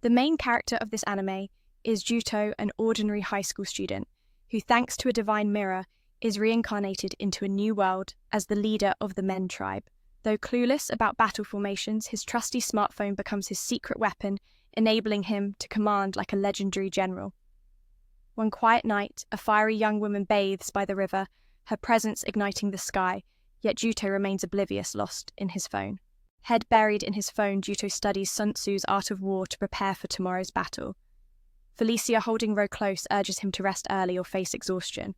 The main character of this anime is Juto, an ordinary high school student, who thanks to a divine mirror is reincarnated into a new world as the leader of the Men tribe. Though clueless about battle formations, his trusty smartphone becomes his secret weapon, enabling him to command like a legendary general. One quiet night, a fiery young woman bathes by the river, her presence igniting the sky, yet Juto remains oblivious, lost in his phone. Head buried in his phone, Juto studies Sun Tzu's art of war to prepare for tomorrow's battle. Felicia, holding Ro close, urges him to rest early or face exhaustion.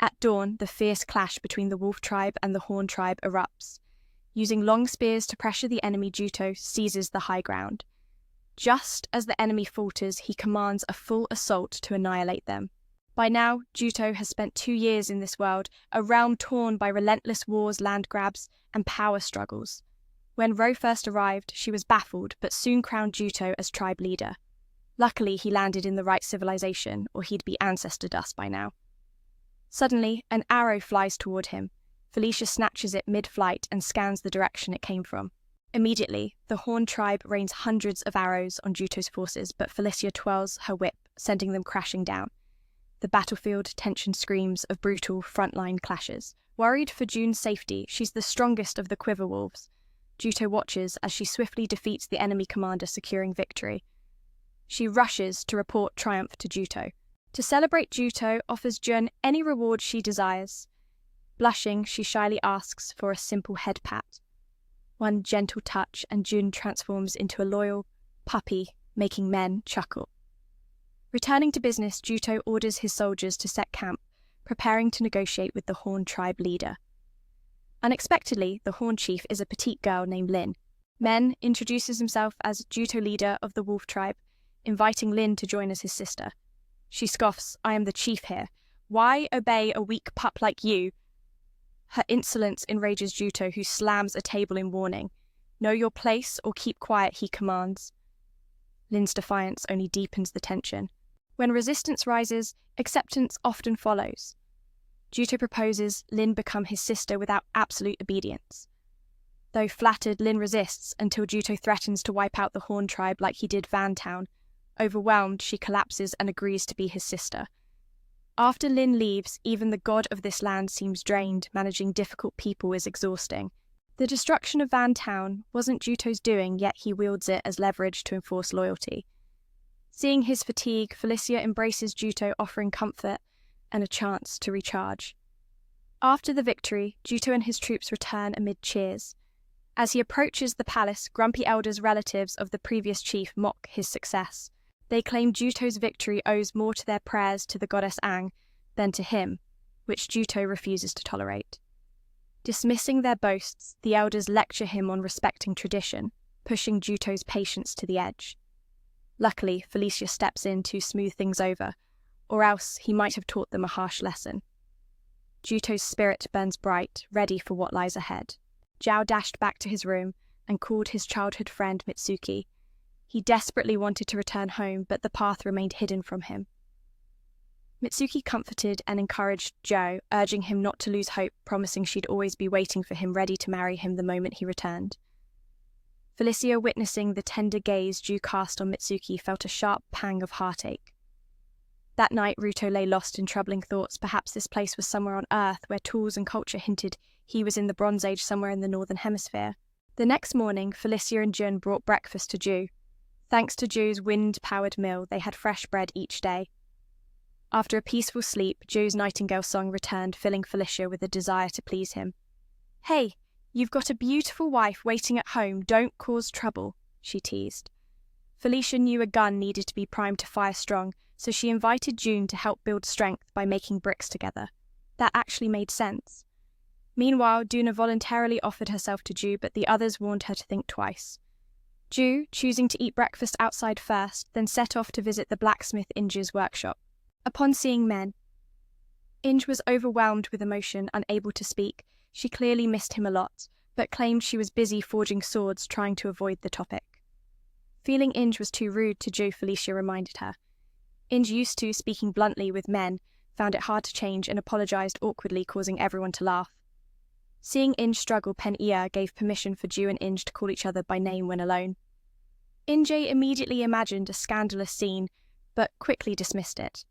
At dawn, the fierce clash between the Wolf tribe and the Horn tribe erupts. Using long spears to pressure the enemy, Juto seizes the high ground. Just as the enemy falters, he commands a full assault to annihilate them. By now, Juto has spent 2 years in this world, a realm torn by relentless wars, land grabs, and power struggles. When Ro first arrived, she was baffled, but soon crowned Juto as tribe leader. Luckily, he landed in the right civilization, or he'd be ancestor dust by now. Suddenly, an arrow flies toward him. Felicia snatches it mid-flight and scans the direction it came from. Immediately, the Horn tribe rains hundreds of arrows on Juto's forces, but Felicia twirls her whip, sending them crashing down. The battlefield tension screams of brutal frontline clashes. Worried for June's safety, she's the strongest of the Quiver Wolves. Juto watches as she swiftly defeats the enemy commander, securing victory. She rushes to report triumph to Juto. To celebrate, Juto offers Jun any reward she desires. Blushing, she shyly asks for a simple head pat. One gentle touch and Jun transforms into a loyal puppy, making men chuckle. Returning to business, Juto orders his soldiers to set camp, preparing to negotiate with the Horn tribe leader. Unexpectedly, the Horn chief is a petite girl named Lin. Men introduces himself as Juto, leader of the Wolf tribe, inviting Lin to join as his sister. She scoffs, "I am the chief here. Why obey a weak pup like you?" Her insolence enrages Juto, who slams a table in warning. "Know your place or keep quiet," he commands. Lin's defiance only deepens the tension. When resistance rises, acceptance often follows. Juto proposes Lin become his sister without absolute obedience. Though flattered, Lin resists until Juto threatens to wipe out the Horn tribe like he did Vantown. Overwhelmed, she collapses and agrees to be his sister. After Lin leaves, even the god of this land seems drained. Managing difficult people is exhausting. The destruction of Vantown wasn't Juto's doing, yet he wields it as leverage to enforce loyalty. Seeing his fatigue, Felicia embraces Juto, offering comfort and a chance to recharge. After the victory, Juto and his troops return amid cheers. As he approaches the palace, grumpy elders, relatives of the previous chief, mock his success. They claim Juto's victory owes more to their prayers to the goddess Aang than to him, which Juto refuses to tolerate. Dismissing their boasts, the elders lecture him on respecting tradition, pushing Juto's patience to the edge. Luckily, Felicia steps in to smooth things over, or else he might have taught them a harsh lesson. Juto's spirit burns bright, ready for what lies ahead. Zhao dashed back to his room and called his childhood friend Mitsuki. He desperately wanted to return home, but the path remained hidden from him. Mitsuki comforted and encouraged Zhao, urging him not to lose hope, promising she'd always be waiting for him, ready to marry him the moment he returned. Felicia, witnessing the tender gaze Zhao cast on Mitsuki, felt a sharp pang of heartache. That night, Ruto lay lost in troubling thoughts. Perhaps this place was somewhere on Earth, where tools and culture hinted he was in the Bronze Age, somewhere in the Northern Hemisphere. The next morning, Felicia and Jun brought breakfast to Zhao. Thanks to Zhou's wind-powered mill, they had fresh bread each day. After a peaceful sleep, Zhou's nightingale song returned, filling Felicia with a desire to please him. "Hey, you've got a beautiful wife waiting at home, don't cause trouble," she teased. Felicia knew a gun needed to be primed to fire strong, so she invited June to help build strength by making bricks together. That actually made sense. Meanwhile, Duna voluntarily offered herself to Zhou, but the others warned her to think twice. Zhou, choosing to eat breakfast outside first, then set off to visit the blacksmith Inge's workshop. Upon seeing men, Inge was overwhelmed with emotion, unable to speak. She clearly missed him a lot, but claimed she was busy forging swords, trying to avoid the topic. Feeling Inge was too rude to Zhou, Felicia reminded her. Inge, used to speaking bluntly with men, found it hard to change and apologized awkwardly, causing everyone to laugh. Seeing Inge struggle, Pen Ia gave permission for Zhou and Inge to call each other by name when alone. Inje immediately imagined a scandalous scene, but quickly dismissed it.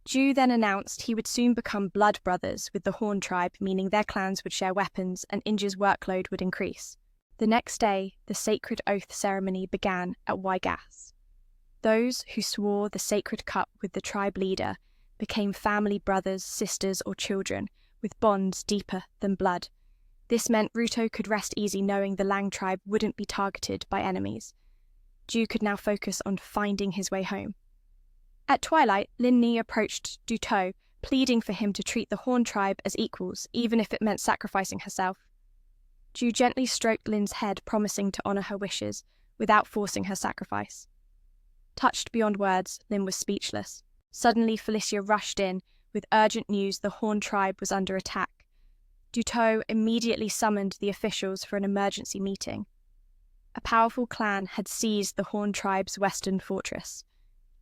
Ju then announced he would soon become blood brothers with the Horn tribe, meaning their clans would share weapons and Inje's workload would increase. The next day, the sacred oath ceremony began at Wygas. Those who swore the sacred cup with the tribe leader became family brothers, sisters, or children, with bonds deeper than blood. This meant Ruto could rest easy knowing the Lang tribe wouldn't be targeted by enemies. Ju could now focus on finding his way home. At twilight, Lin Ni approached Du To, pleading for him to treat the Horn tribe as equals, even if it meant sacrificing herself. Ju gently stroked Lin's head, promising to honor her wishes, without forcing her sacrifice. Touched beyond words, Lin was speechless. Suddenly, Felicia rushed in, with urgent news the Horn tribe was under attack. Du To immediately summoned the officials for an emergency meeting. A powerful clan had seized the Horn tribe's western fortress.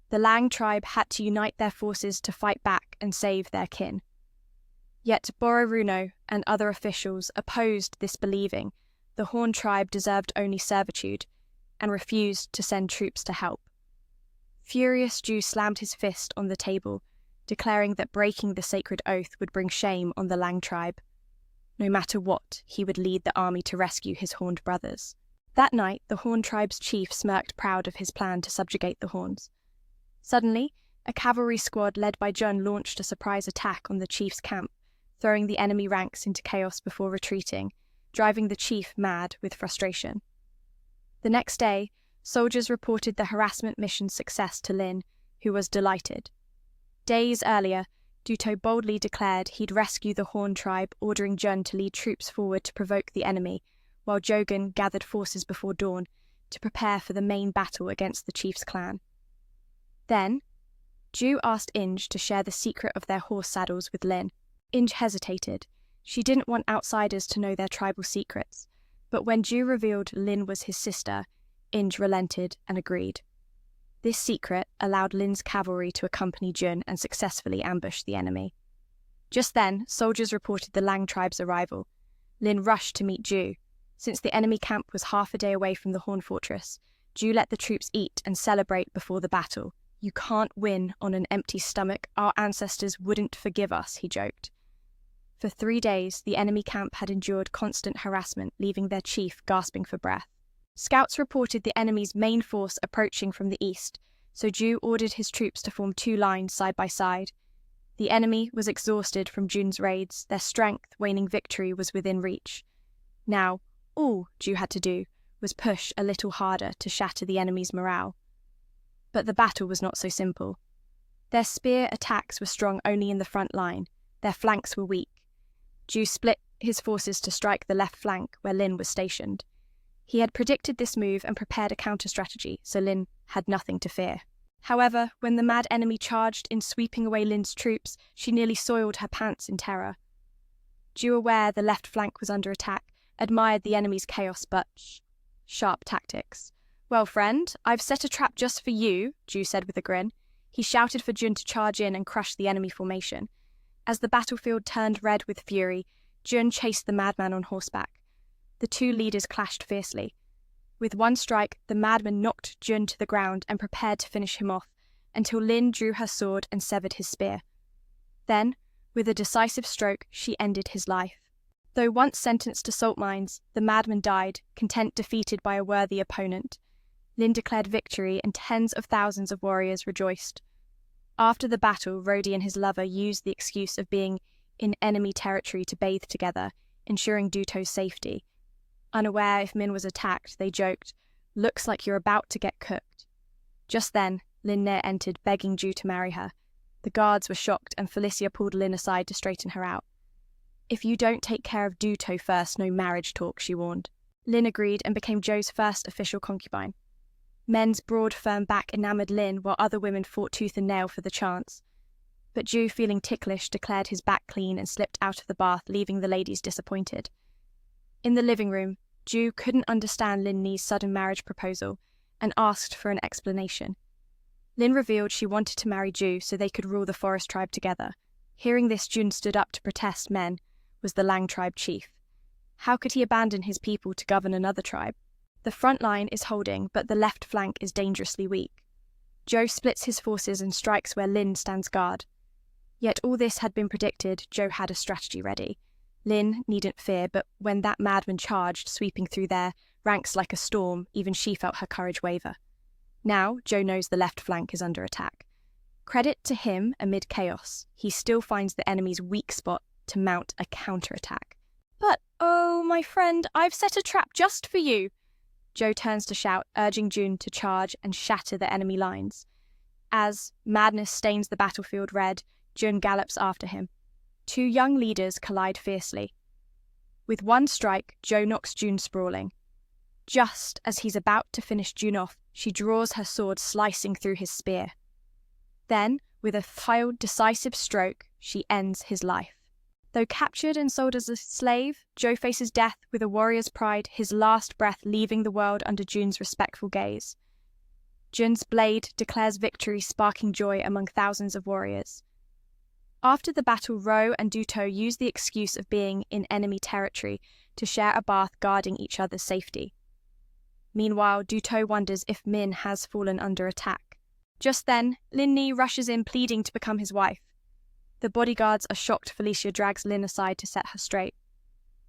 The Lang tribe had to unite their forces to fight back and save their kin. Yet Bororuno and other officials opposed this, believing the Horn tribe deserved only servitude, and refused to send troops to help. Furious, Ju slammed his fist on the table, declaring that breaking the sacred oath would bring shame on the Lang tribe. No matter what, he would lead the army to rescue his horned brothers. That night, the Horn tribe's chief smirked, proud of his plan to subjugate the Horns. Suddenly, a cavalry squad led by Jun launched a surprise attack on the chief's camp, throwing the enemy ranks into chaos before retreating, driving the chief mad with frustration. The next day, soldiers reported the harassment mission's success to Lin, who was delighted. Days earlier, Duto boldly declared he'd rescue the Horn tribe, ordering Jun to lead troops forward to provoke the enemy, while Jogan gathered forces before dawn to prepare for the main battle against the chief's clan. Then, Ju asked Inge to share the secret of their horse saddles with Lin. Inge hesitated. She didn't want outsiders to know their tribal secrets, but when Ju revealed Lin was his sister, Inge relented and agreed. This secret allowed Lin's cavalry to accompany Jun and successfully ambush the enemy. Just then, soldiers reported the Lang tribe's arrival. Lin rushed to meet Ju. Since the enemy camp was half a day away from the Horn fortress, Ju let the troops eat and celebrate before the battle. "You can't win on an empty stomach. Our ancestors wouldn't forgive us," he joked. For 3 days, the enemy camp had endured constant harassment, leaving their chief gasping for breath. Scouts reported the enemy's main force approaching from the east, so Ju ordered his troops to form 2 lines side by side. The enemy was exhausted from Jun's raids, their strength waning, victory was within reach. Now, all Ju had to do was push a little harder to shatter the enemy's morale. But the battle was not so simple. Their spear attacks were strong only in the front line, their flanks were weak. Ju split his forces to strike the left flank where Lin was stationed. He had predicted this move and prepared a counter-strategy, so Lin had nothing to fear. However, when the mad enemy charged in, sweeping away Lin's troops, she nearly soiled her pants in terror. Ju, aware the left flank was under attack, admired the enemy's chaos but sharp tactics. "Well, friend, I've set a trap just for you," Ju said with a grin. He shouted for Jun to charge in and crush the enemy formation. As the battlefield turned red with fury, Jun chased the madman on horseback. The 2 leaders clashed fiercely. With one strike, the madman knocked Jun to the ground and prepared to finish him off, until Lin drew her sword and severed his spear. Then, with a decisive stroke, she ended his life. Though once sentenced to salt mines, the madman died, content defeated by a worthy opponent. Lin declared victory, and tens of thousands of warriors rejoiced. After the battle, Rodi and his lover used the excuse of being in enemy territory to bathe together, ensuring Duto's safety. Unaware if Min was attacked, they joked, "Looks like you're about to get cooked." Just then, Lin Ne entered, begging Ju to marry her. The guards were shocked, and Felicia pulled Lin aside to straighten her out. "If you don't take care of Duto first, no marriage talk," she warned. Lin agreed and became Jo's first official concubine. Men's broad, firm back enamored Lin, while other women fought tooth and nail for the chance. But Ju, feeling ticklish, declared his back clean and slipped out of the bath, leaving the ladies disappointed. In the living room, Ju couldn't understand Lin Ni's sudden marriage proposal and asked for an explanation. Lin revealed she wanted to marry Ju so they could rule the forest tribe together. Hearing this, Jun stood up to protest. Men was the Lang tribe chief. How could he abandon his people to govern another tribe? The front line is holding, but the left flank is dangerously weak. Joe splits his forces and strikes where Lin stands guard. Yet all this had been predicted. Joe had a strategy ready. Lin needn't fear, but when that madman charged, sweeping through their ranks like a storm, even she felt her courage waver. Now, Joe knows the left flank is under attack. Credit to him, amid chaos, he still finds the enemy's weak spot to mount a counterattack. But, oh, my friend, I've set a trap just for you. Joe turns to shout, urging Jun to charge and shatter the enemy lines. As madness stains the battlefield red, Jun gallops after him. Two young leaders collide fiercely. With one strike, Joe knocks Jun sprawling. Just as he's about to finish Jun off, she draws her sword, slicing through his spear. Then, with a final decisive stroke, she ends his life. Though captured and sold as a slave, Joe faces death with a warrior's pride, his last breath leaving the world under Jun's respectful gaze. Jun's blade declares victory, sparking joy among thousands of warriors. After the battle, Ro and Duto use the excuse of being in enemy territory to share a bath guarding each other's safety. Meanwhile, Duto wonders if Min has fallen under attack. Just then, Lin Ni rushes in pleading to become his wife. The bodyguards are shocked. Felicia drags Lin aside to set her straight.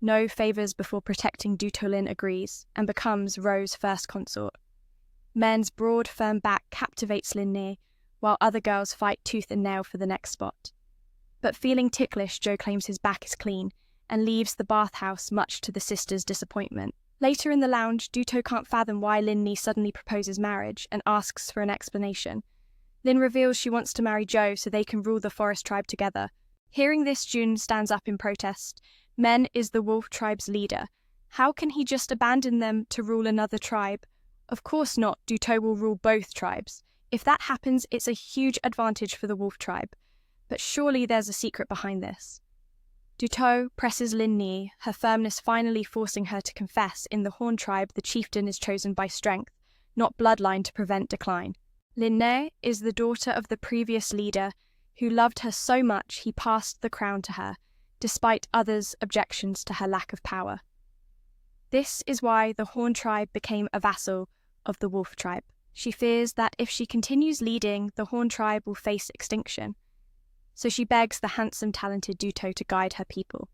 No favours before protecting Duto. Lin agrees and becomes Ro's first consort. Men's broad, firm back captivates Lin Ni, while other girls fight tooth and nail for the next spot. But feeling ticklish, Joe claims his back is clean and leaves the bathhouse, much to the sisters' disappointment. Later in the lounge, Duto can't fathom why Lin Ni suddenly proposes marriage and asks for an explanation. Lin reveals she wants to marry Joe so they can rule the forest tribe together. Hearing this, Jun stands up in protest. Men is the wolf tribe's leader. How can he just abandon them to rule another tribe? Of course not. Duto will rule both tribes. If that happens, it's a huge advantage for the wolf tribe. But surely there's a secret behind this. Duto presses Lin Ni, her firmness finally forcing her to confess in the Horn tribe the chieftain is chosen by strength, not bloodline, to prevent decline. Lin Ni is the daughter of the previous leader who loved her so much he passed the crown to her, despite others' objections to her lack of power. This is why the Horn tribe became a vassal of the Wolf tribe. She fears that if she continues leading, the Horn tribe will face extinction. So she begs the handsome, talented Duto to guide her people.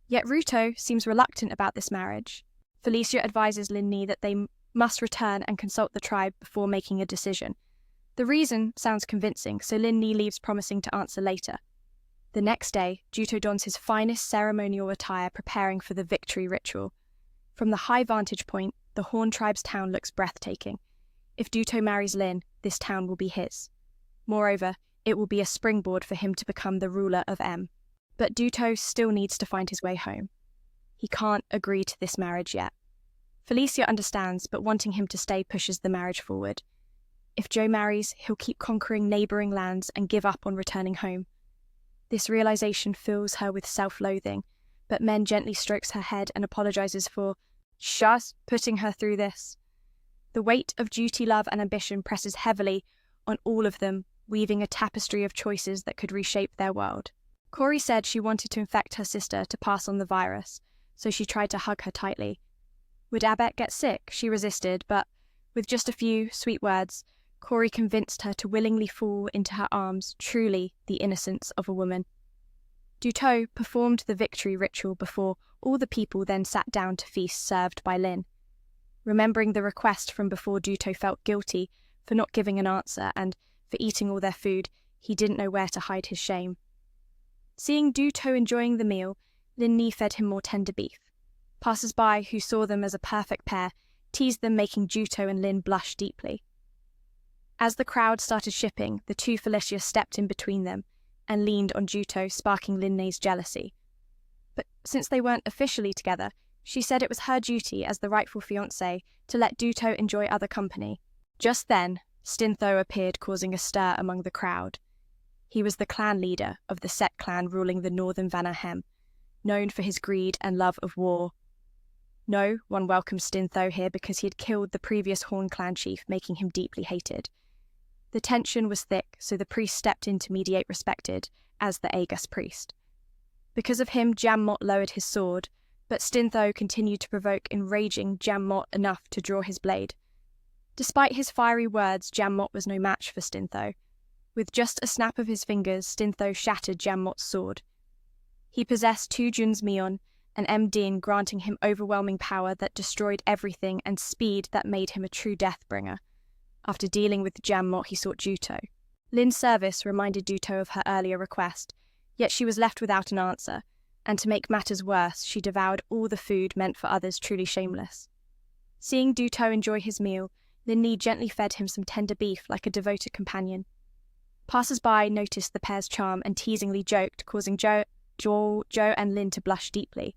Yet Ruto seems reluctant about this marriage. Felicia advises Lin Ni that they must return and consult the tribe before making a decision. The reason sounds convincing, so Lin Ni leaves, promising to answer later. The next day, Duto dons his finest ceremonial attire, preparing for the victory ritual. From the high vantage point, the Horn tribe's town looks breathtaking. If Duto marries Lin, this town will be his. Moreover, it will be a springboard for him to become the ruler of M. But Duto still needs to find his way home. He can't agree to this marriage yet. Felicia understands, but wanting him to stay pushes the marriage forward. If Joe marries, he'll keep conquering neighbouring lands and give up on returning home. This realisation fills her with self-loathing, but Men gently strokes her head and apologises for just putting her through this. The weight of duty, love and ambition presses heavily on all of them, weaving a tapestry of choices that could reshape their world. Corey said she wanted to infect her sister to pass on the virus, so she tried to hug her tightly. Would Abet get sick? She resisted, but with just a few sweet words, Corey convinced her to willingly fall into her arms, truly the innocence of a woman. Duto performed the victory ritual before all the people then sat down to feast, served by Lin. Remembering the request from before, Duto felt guilty for not giving an answer, and for eating all their food, he didn't know where to hide his shame. Seeing Duto enjoying the meal, Lin Ni fed him more tender beef. Passers-by, who saw them as a perfect pair, teased them, making Duto and Lin blush deeply. As the crowd started shipping, the two Felicia stepped in between them and leaned on Duto, sparking Lin Ni's jealousy. But since they weren't officially together, she said it was her duty as the rightful fiancé to let Duto enjoy other company. Just then, Stintho appeared, causing a stir among the crowd. He was the clan leader of the Set clan ruling the northern Vanahem, known for his greed and love of war. No one welcomed Stintho here because he had killed the previous Horn clan chief, making him deeply hated. The tension was thick, so the priest stepped in to mediate, respected as the Aegis priest. Because of him, Jammot lowered his sword, but Stintho continued to provoke enraging Jammot enough to draw his blade. Despite his fiery words, Jammot was no match for Stintho. With just a snap of his fingers, Stintho shattered Jammot's sword. He possessed two Jun's Mion, an Mdin granting him overwhelming power that destroyed everything and speed that made him a true deathbringer. After dealing with Jammot, he sought Juto. Lin's service reminded Duto of her earlier request, yet she was left without an answer, and to make matters worse, she devoured all the food meant for others truly shameless. Seeing Duto enjoy his meal, Lin gently fed him some tender beef like a devoted companion. Passers-by noticed the pair's charm and teasingly joked, causing Joe and Lin to blush deeply.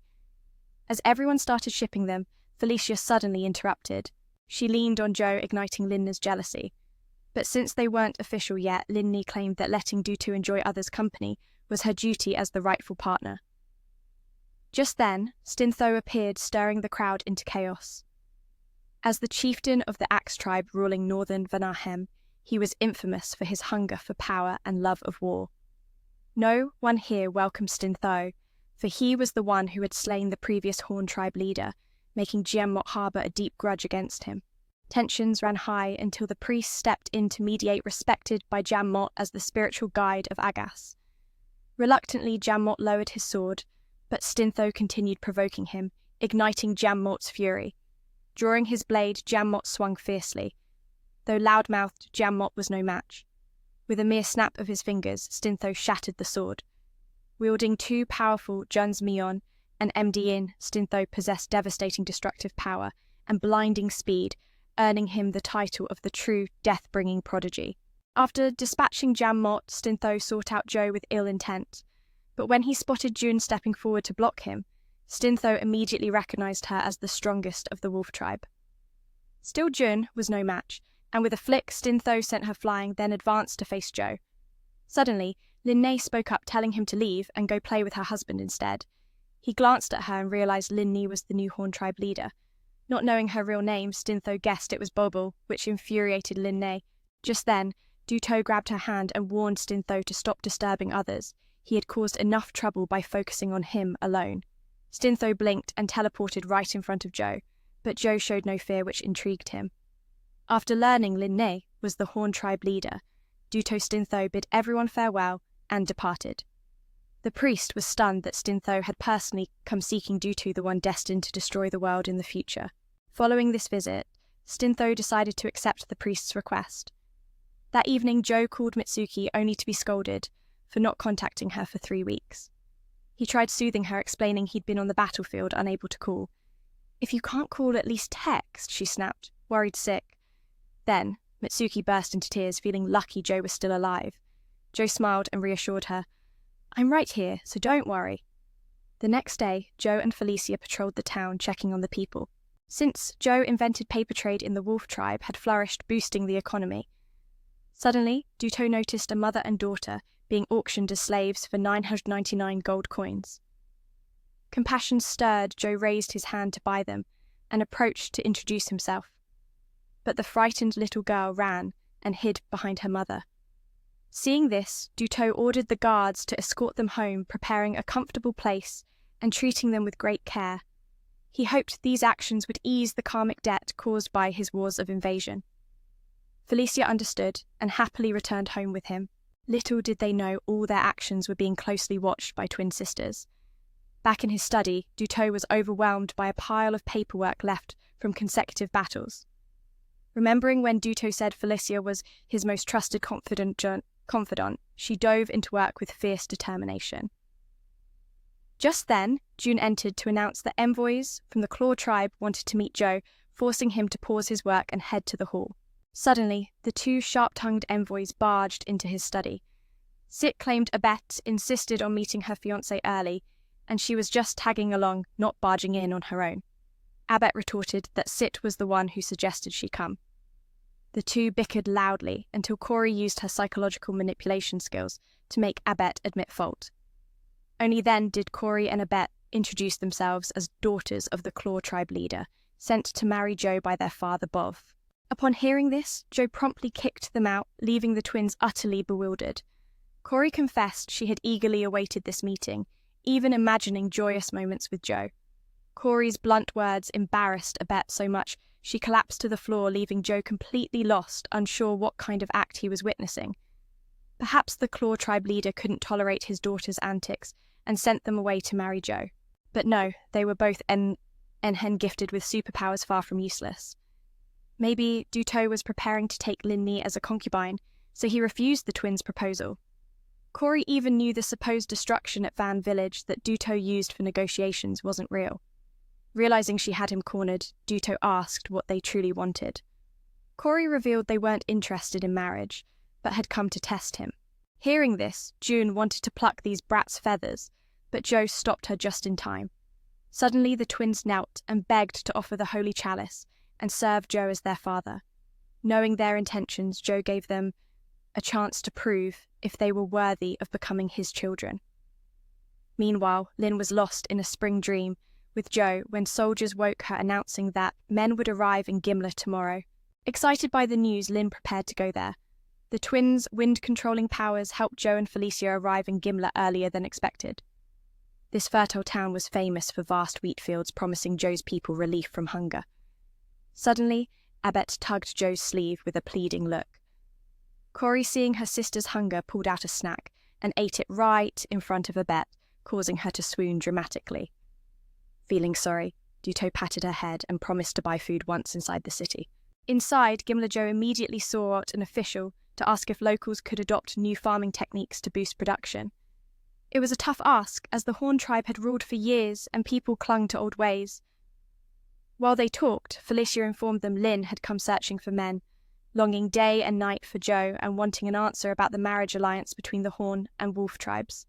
As everyone started shipping them, Felicia suddenly interrupted. She leaned on Joe, igniting Linna's jealousy. But since they weren't official yet, Linny claimed that letting Duto enjoy others' company was her duty as the rightful partner. Just then, Stintho appeared, stirring the crowd into chaos. As the chieftain of the Axe tribe ruling northern Vanahem, he was infamous for his hunger for power and love of war. No one here welcomed Stintho, for he was the one who had slain the previous Horn tribe leader, making Giammot harbour a deep grudge against him. Tensions ran high until the priest stepped in to mediate, respected by Jammot as the spiritual guide of Agas. Reluctantly, Jammot lowered his sword, but Stintho continued provoking him, igniting Jammot's fury. Drawing his blade, Jammot swung fiercely. Though loud-mouthed, Jammot was no match. With a mere snap of his fingers, Stintho shattered the sword. Wielding two powerful Jun's Mion and Mdin, Stintho possessed devastating destructive power and blinding speed, earning him the title of the true death-bringing prodigy. After dispatching Jammot, Stintho sought out Joe with ill intent, but when he spotted Jun stepping forward to block him, Stintho immediately recognized her as the strongest of the wolf tribe. Still, Jun was no match, and with a flick, Stintho sent her flying, then advanced to face Joe. Suddenly, Linnae spoke up, telling him to leave and go play with her husband instead. He glanced at her and realized Linnae was the new Horn tribe leader. Not knowing her real name, Stintho guessed it was Bobble, which infuriated Linnae. Just then, Duto grabbed her hand and warned Stintho to stop disturbing others. He had caused enough trouble by focusing on him alone. Stintho blinked and teleported right in front of Joe, but Joe showed no fear, which intrigued him. After learning Linnae was the Horn tribe leader, Duto Stintho bid everyone farewell and departed. The priest was stunned that Stintho had personally come seeking Duto, the one destined to destroy the world in the future. Following this visit, Stintho decided to accept the priest's request. That evening, Joe called Mitsuki only to be scolded for not contacting her for 3 weeks. He tried soothing her, explaining he'd been on the battlefield, unable to call. "If you can't call, at least text," she snapped, worried sick. Then, Mitsuki burst into tears, feeling lucky Joe was still alive. Joe smiled and reassured her, "I'm right here, so don't worry." The next day, Joe and Felicia patrolled the town, checking on the people. Since Joe invented paper trade in the wolf tribe had flourished, boosting the economy. Suddenly, Duto noticed a mother and daughter being auctioned as slaves for 999 gold coins. Compassion stirred, Joe raised his hand to buy them and approached to introduce himself. But the frightened little girl ran and hid behind her mother. Seeing this, Duto ordered the guards to escort them home, preparing a comfortable place and treating them with great care. He hoped these actions would ease the karmic debt caused by his wars of invasion. Felicia understood and happily returned home with him. Little did they know all their actions were being closely watched by twin sisters. Back in his study, Duto was overwhelmed by a pile of paperwork left from consecutive battles. Remembering when Duto said Felicia was his most trusted confidant, she dove into work with fierce determination. Just then, June entered to announce that envoys from the Claw tribe wanted to meet Joe, forcing him to pause his work and head to the hall. Suddenly, the two sharp-tongued envoys barged into his study. Sit claimed Abet insisted on meeting her fiancé early, and she was just tagging along, not barging in on her own. Abet retorted that Sit was the one who suggested she come. The two bickered loudly until Corey used her psychological manipulation skills to make Abet admit fault. Only then did Corey and Abet introduce themselves as daughters of the Claw tribe leader, sent to marry Joe by their father Bov. Upon hearing this, Joe promptly kicked them out, leaving the twins utterly bewildered. Corey confessed she had eagerly awaited this meeting, even imagining joyous moments with Joe. Corey's blunt words embarrassed Abet so much she collapsed to the floor, leaving Joe completely lost, unsure what kind of act he was witnessing. Perhaps the Claw tribe leader couldn't tolerate his daughter's antics and sent them away to marry Joe. But no, they were both Enhen gifted with superpowers far from useless. Maybe Duto was preparing to take Linni as a concubine, so he refused the twins' proposal. Corey even knew the supposed destruction at Van Village that Duto used for negotiations wasn't real. Realizing she had him cornered, Duto asked what they truly wanted. Corey revealed they weren't interested in marriage, but had come to test him. Hearing this, June wanted to pluck these brats' feathers, but Joe stopped her just in time. Suddenly the twins knelt and begged to offer the holy chalice and serve Joe as their father. Knowing their intentions, Joe gave them a chance to prove if they were worthy of becoming his children. Meanwhile, Lin was lost in a spring dream with Joe when soldiers woke her announcing that men would arrive in Gimla tomorrow. Excited by the news, Lin prepared to go there. The twins' wind-controlling powers helped Joe and Felicia arrive in Gimla earlier than expected. This fertile town was famous for vast wheat fields promising Joe's people relief from hunger. Suddenly, Abet tugged Joe's sleeve with a pleading look. Corey, seeing her sister's hunger, pulled out a snack and ate it right in front of Abet, causing her to swoon dramatically. Feeling sorry, Duto patted her head and promised to buy food once inside the city. Inside, Gimla Joe immediately sought an official to ask if locals could adopt new farming techniques to boost production. It was a tough ask, as the Horn tribe had ruled for years and people clung to old ways. While they talked, Felicia informed them Lin had come searching for men, longing day and night for Joe and wanting an answer about the marriage alliance between the Horn and Wolf tribes.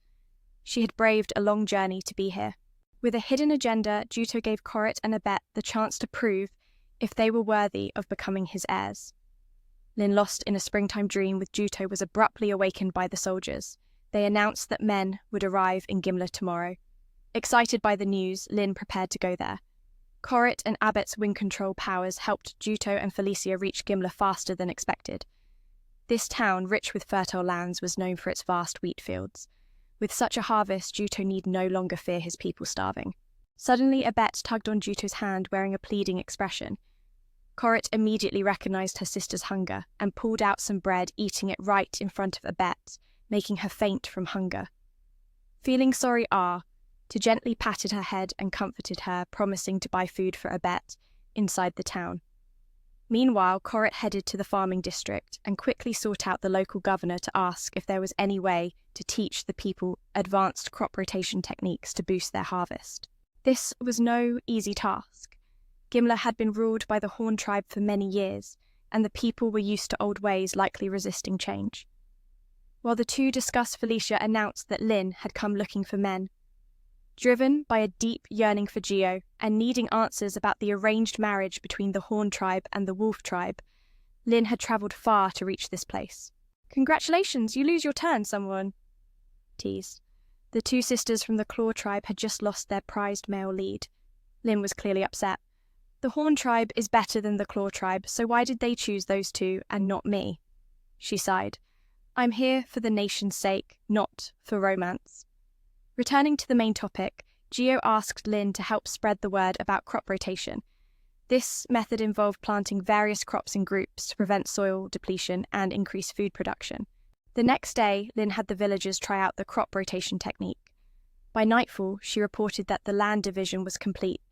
She had braved a long journey to be here. With a hidden agenda, Duto gave Corrit and Abet the chance to prove if they were worthy of becoming his heirs. Lin, lost in a springtime dream with Duto, was abruptly awakened by the soldiers. They announced that men would arrive in Gimla tomorrow. Excited by the news, Lin prepared to go there. Corrit and Abet's wind control powers helped Duto and Felicia reach Gimla faster than expected. This town, rich with fertile lands, was known for its vast wheat fields. With such a harvest, Duto need no longer fear his people starving. Suddenly, Abet tugged on Duto's hand, wearing a pleading expression. Corrit immediately recognized her sister's hunger and pulled out some bread, eating it right in front of Abet, making her faint from hunger. Feeling sorry, to gently patted her head and comforted her, promising to buy food for Abet inside the town. Meanwhile, Corrit headed to the farming district and quickly sought out the local governor to ask if there was any way to teach the people advanced crop rotation techniques to boost their harvest. This was no easy task. Gimla had been ruled by the Horn tribe for many years, and the people were used to old ways, likely resisting change. While the two discussed, Felicia announced that Lin had come looking for men. Driven by a deep yearning for Geo and needing answers about the arranged marriage between the Horn tribe and the Wolf tribe, Lin had travelled far to reach this place. "Congratulations, you lose your turn, someone," teased. The two sisters from the Claw tribe had just lost their prized male lead. Lin was clearly upset. "The Horn tribe is better than the Claw tribe, so why did they choose those two and not me?" She sighed. "I'm here for the nation's sake, not for romance." Returning to the main topic, Geo asked Lin to help spread the word about crop rotation. This method involved planting various crops in groups to prevent soil depletion and increase food production. The next day, Lin had the villagers try out the crop rotation technique. By nightfall, she reported that the land division was complete,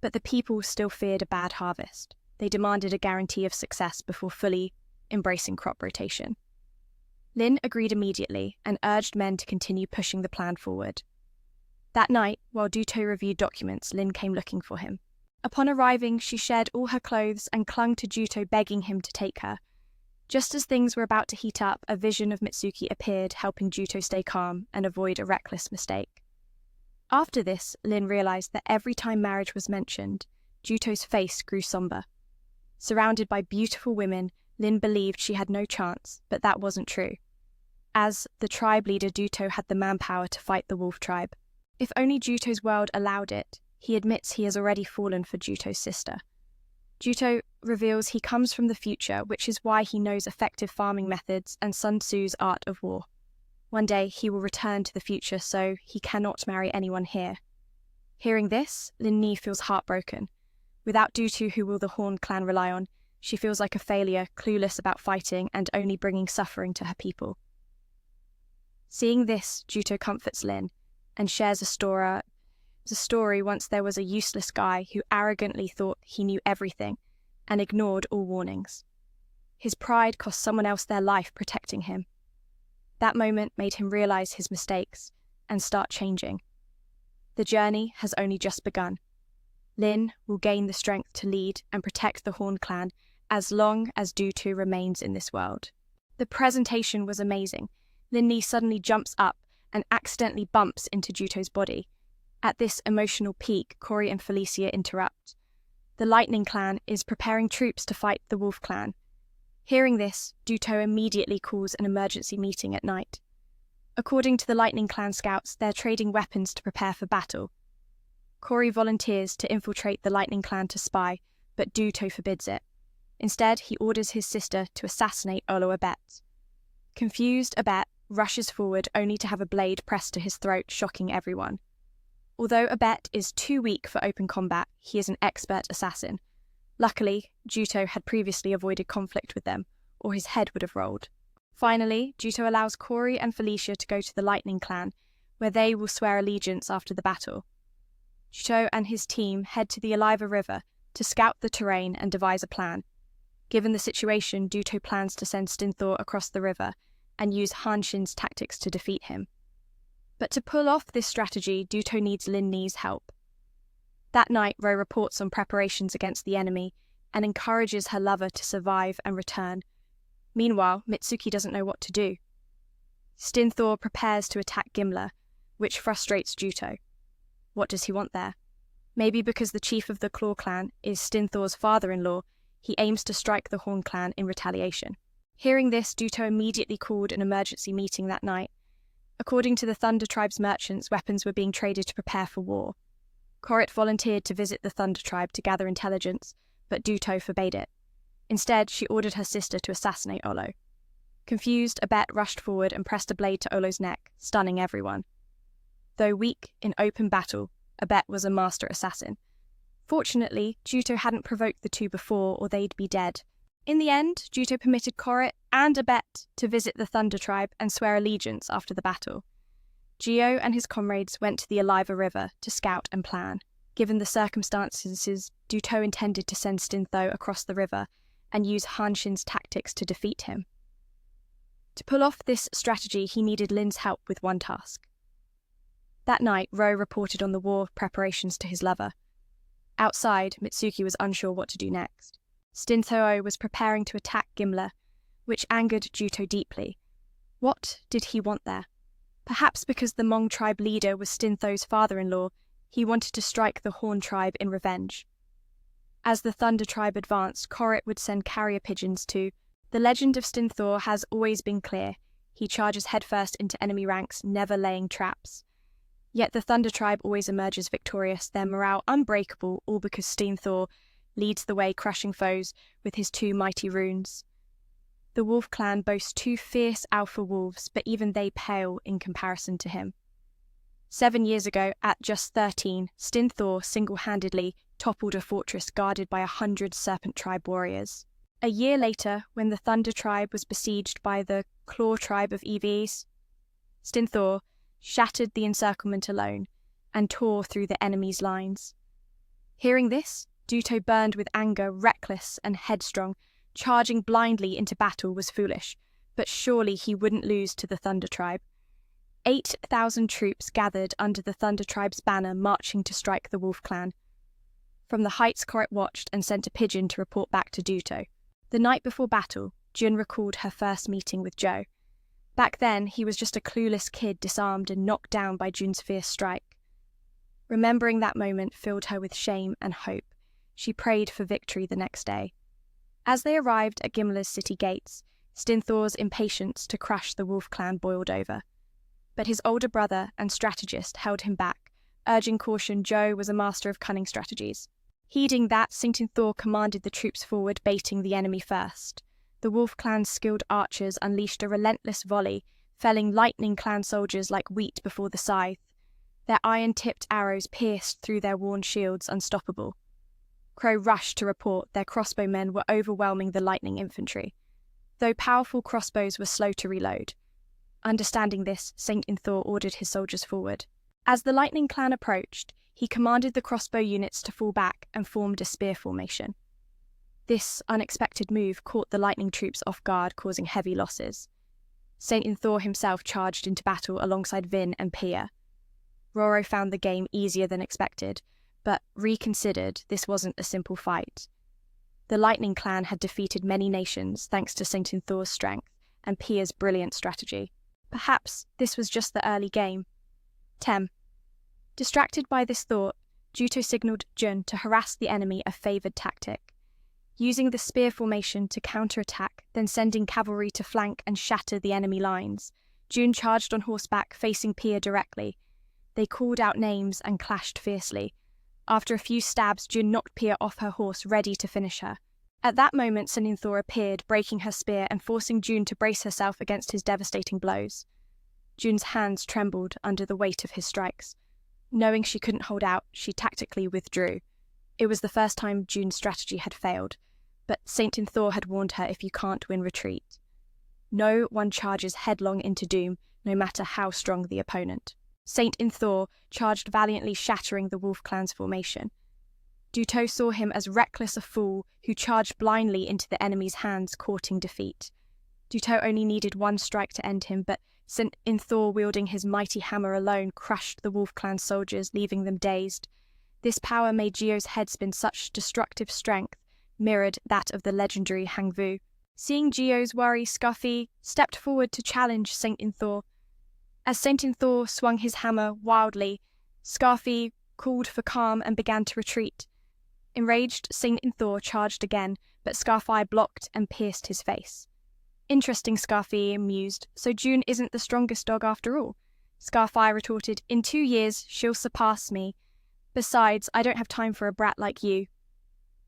but the people still feared a bad harvest. They demanded a guarantee of success before fully embracing crop rotation. Lin agreed immediately and urged men to continue pushing the plan forward. That night, while Duto reviewed documents, Lin came looking for him. Upon arriving, she shared all her clothes and clung to Duto, begging him to take her. Just as things were about to heat up, a vision of Mitsuki appeared, helping Duto stay calm and avoid a reckless mistake. After this, Lin realized that every time marriage was mentioned, Duto's face grew somber. Surrounded by beautiful women, Lin believed she had no chance, but that wasn't true. As the tribe leader, Duto had the manpower to fight the Wolf tribe. If only Duto's world allowed it, he admits he has already fallen for Duto's sister. Duto reveals he comes from the future, which is why he knows effective farming methods and Sun Tzu's art of war. One day he will return to the future, so he cannot marry anyone here. Hearing this, Lin Ni feels heartbroken. Without Dutu, who will the Horn clan rely on, she feels like a failure, clueless about fighting and only bringing suffering to her people. Seeing this, Juto comforts Lin and shares a story once there was a useless guy who arrogantly thought he knew everything and ignored all warnings. His pride cost someone else their life protecting him. That moment made him realize his mistakes and start changing. The journey has only just begun. Lin will gain the strength to lead and protect the Horn clan as long as Dutu remains in this world. The presentation was amazing. Lin Ni suddenly jumps up and accidentally bumps into Juto's body. At this emotional peak, Cory and Felicia interrupt. The Lightning clan is preparing troops to fight the Wolf clan. Hearing this, Duto immediately calls an emergency meeting at night. According to the Lightning clan scouts, they're trading weapons to prepare for battle. Cory volunteers to infiltrate the Lightning clan to spy, but Duto forbids it. Instead, he orders his sister to assassinate Olo Abet. Confused, Abet rushes forward only to have a blade pressed to his throat, shocking everyone. Although Abet is too weak for open combat, he is an expert assassin. Luckily, Juto had previously avoided conflict with them, or his head would have rolled. Finally, Juto allows Cory and Felicia to go to the Lightning clan, where they will swear allegiance after the battle. Juto and his team head to the Oliva River to scout the terrain and devise a plan. Given the situation, Duto plans to send Stinthor across the river and use Hanshin's tactics to defeat him. But to pull off this strategy, Duto needs Lin Ni's help. That night, Ro reports on preparations against the enemy and encourages her lover to survive and return. Meanwhile, Mitsuki doesn't know what to do. Stinthor prepares to attack Gimla, which frustrates Juto. What does he want there? Maybe because the chief of the Claw clan is Stinthor's father-in-law, he aims to strike the Horn clan in retaliation. Hearing this, Duto immediately called an emergency meeting that night. According to the Thunder Tribe's merchants, weapons were being traded to prepare for war. Korrit volunteered to visit the Thunder Tribe to gather intelligence, but Duto forbade it. Instead, she ordered her sister to assassinate Olo. Confused, Abet rushed forward and pressed a blade to Olo's neck, stunning everyone. Though weak in open battle, Abet was a master assassin. Fortunately, Juto hadn't provoked the two before, or they'd be dead. In the end, Juto permitted Korrit and Abet to visit the Thunder Tribe and swear allegiance after the battle. Gio and his comrades went to the Oliva River to scout and plan. Given the circumstances, Duto intended to send Stintho across the river and use Hanshin's tactics to defeat him. To pull off this strategy, he needed Lin's help with one task. That night, Ro reported on the war preparations to his lover. Outside, Mitsuki was unsure what to do next. Stintho was preparing to attack Gimla, which angered Juto deeply. What did he want there? Perhaps because the Hmong tribe leader was Stintho's father-in-law, he wanted to strike the Horn tribe in revenge. As the Thunder tribe advanced, Korrit would send carrier pigeons to. The legend of Stinthor has always been clear. He charges headfirst into enemy ranks, never laying traps. Yet the Thunder tribe always emerges victorious, their morale unbreakable, all because Stinthor leads the way, crushing foes with his two mighty runes. The Wolf clan boasts two fierce alpha wolves, but even they pale in comparison to him. 7 years ago, at just 13, Stinthor single-handedly toppled a fortress guarded by 100 Serpent tribe warriors. A year later, when the Thunder tribe was besieged by the Claw tribe of EVs, Stinthor shattered the encirclement alone and tore through the enemy's lines. Hearing this, Duto burned with anger, reckless and headstrong. Charging blindly into battle was foolish, but surely he wouldn't lose to the Thunder tribe. 8,000 troops gathered under the Thunder tribe's banner, marching to strike the Wolf clan. From the heights, Korrit watched and sent a pigeon to report back to Duto. The night before battle, Jun recalled her first meeting with Joe. Back then, he was just a clueless kid disarmed and knocked down by Jun's fierce strike. Remembering that moment filled her with shame and hope. She prayed for victory the next day. As they arrived at Gimla's city gates, Stinthor's impatience to crush the Wolf clan boiled over. But his older brother and strategist held him back, urging caution. Joe was a master of cunning strategies. Heeding that, Stinthor commanded the troops forward, baiting the enemy first. The Wolf clan's skilled archers unleashed a relentless volley, felling Lightning clan soldiers like wheat before the scythe. Their iron-tipped arrows pierced through their worn shields unstoppable. Crow rushed to report their crossbowmen were overwhelming the lightning infantry, though powerful crossbows were slow to reload. Understanding this, Saint Inthor ordered his soldiers forward. As the lightning clan approached, he commanded the crossbow units to fall back and formed a spear formation. This unexpected move caught the lightning troops off guard, causing heavy losses. Saint Inthor himself charged into battle alongside Vin and Pia. Roro found the game easier than expected, but reconsidered this wasn't a simple fight. The Lightning Clan had defeated many nations thanks to Saint Inthor's strength and Pia's brilliant strategy. Perhaps this was just the early game. Tem. Distracted by this thought, Juto signaled Jun to harass the enemy, a favoured tactic. Using the spear formation to counterattack, then sending cavalry to flank and shatter the enemy lines, Jun charged on horseback, facing Pia directly. They called out names and clashed fiercely. After a few stabs, Jun knocked Pia off her horse, ready to finish her. At that moment, Saint Inthor appeared, breaking her spear and forcing Jun to brace herself against his devastating blows. Jun's hands trembled under the weight of his strikes. Knowing she couldn't hold out, she tactically withdrew. It was the first time Jun's strategy had failed, but Saint Inthor had warned her, if you can't win, retreat. No one charges headlong into doom, no matter how strong the opponent. Saint Inthor charged valiantly, shattering the Wolf Clan's formation. Duto saw him as reckless a fool who charged blindly into the enemy's hands, courting defeat. Duto only needed one strike to end him, but Saint Inthor, wielding his mighty hammer alone, crushed the Wolf Clan soldiers, leaving them dazed. This power made Gio's head spin. Such destructive strength mirrored that of the legendary Hangvu. Seeing Gio's worry, Scuffy stepped forward to challenge Saint Inthor. As Saint Inthor swung his hammer wildly, Scarfi called for calm and began to retreat. Enraged, Saint Inthor charged again, but Scarfi blocked and pierced his face. Interesting, Scarfi mused, so June isn't the strongest dog after all. Scarfi retorted, in 2 years she'll surpass me. Besides, I don't have time for a brat like you.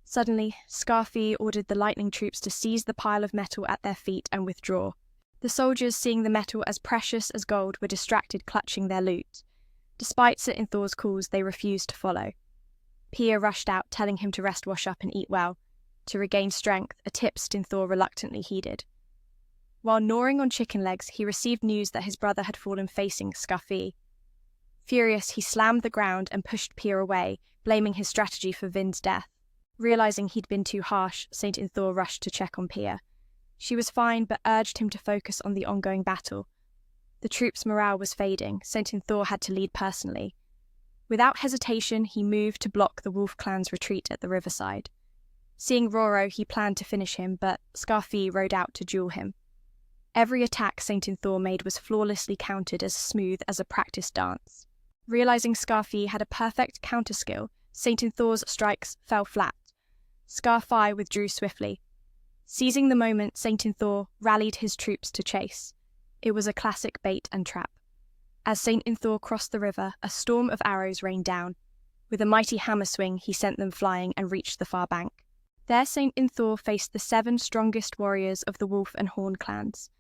Suddenly, Scarfi ordered the lightning troops to seize the pile of metal at their feet and withdraw. The soldiers, seeing the metal as precious as gold, were distracted, clutching their loot. Despite Saint Inthor's calls, they refused to follow. Pia rushed out, telling him to rest, wash up, and eat well. To regain strength, a tip Saint Inthor reluctantly heeded. While gnawing on chicken legs, he received news that his brother had fallen, facing Scuffy. Furious, he slammed the ground and pushed Pia away, blaming his strategy for Vin's death. Realizing he'd been too harsh, Saint Inthor rushed to check on Pia. She was fine, but urged him to focus on the ongoing battle. The troops' morale was fading. Saint Inthor had to lead personally. Without hesitation, he moved to block the Wolf Clan's retreat at the riverside. Seeing Roro, he planned to finish him, but Scarfi rode out to duel him. Every attack Saint Inthor made was flawlessly countered, as smooth as a practiced dance. Realizing Scarfi had a perfect counter skill, Saint Inthor's strikes fell flat. Scarfi withdrew swiftly. Seizing the moment, Saint Inthor rallied his troops to chase. It was a classic bait and trap. As Saint Inthor crossed the river, a storm of arrows rained down. With a mighty hammer swing, he sent them flying and reached the far bank. There Saint Inthor faced the 7 strongest warriors of the Wolf and Horn clans.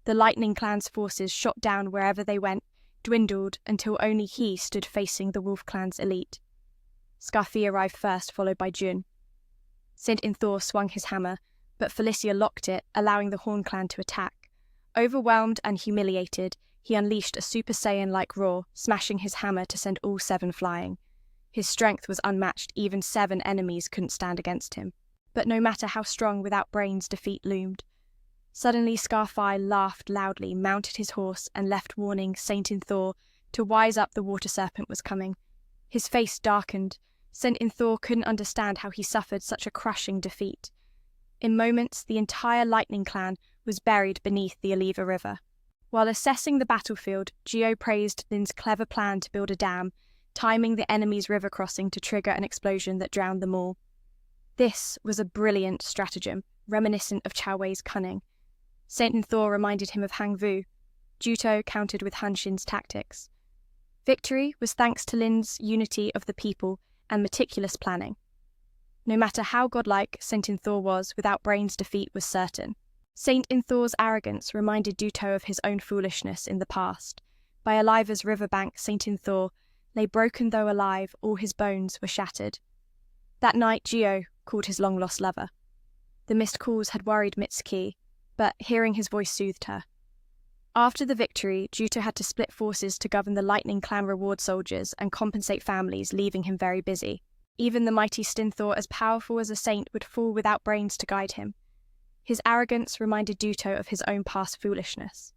The Lightning Clan's forces, shot down wherever they went, dwindled until only he stood facing the Wolf Clan's elite. Scarfi arrived first, followed by Jun. Saint Inthor swung his hammer, but Felicia locked it, allowing the Horn Clan to attack. Overwhelmed and humiliated, he unleashed a Super Saiyan-like roar, smashing his hammer to send all 7 flying. His strength was unmatched, even 7 enemies couldn't stand against him. But no matter how strong, without brains, defeat loomed. Suddenly Scarfi laughed loudly, mounted his horse, and left, warning Saint Inthor to wise up. The water serpent was coming. His face darkened. Saint Inthor couldn't understand how he suffered such a crushing defeat. In moments, the entire Lightning Clan was buried beneath the Aliva River. While assessing the battlefield, Gio praised Lin's clever plan to build a dam, timing the enemy's river crossing to trigger an explosion that drowned them all. This was a brilliant stratagem, reminiscent of Chao Wei's cunning. Saint Inthor reminded him of Hangvu. Juto countered with Hanshin's tactics. Victory was thanks to Lin's unity of the people and meticulous planning. No matter how godlike Saint Inthor was, without brains, defeat was certain. Saint Inthor's arrogance reminded Duto of his own foolishness in the past. By Aliva's riverbank, Saint Inthor lay broken though alive, all his bones were shattered. That night, Gio called his long-lost lover. The missed calls had worried Mitsuki, but hearing his voice soothed her. After the victory, Juto had to split forces to govern the Lightning Clan reward soldiers and compensate families, leaving him very busy. Even the mighty Stinthor, as powerful as a saint, would fall without brains to guide him. His arrogance reminded Duto of his own past foolishness.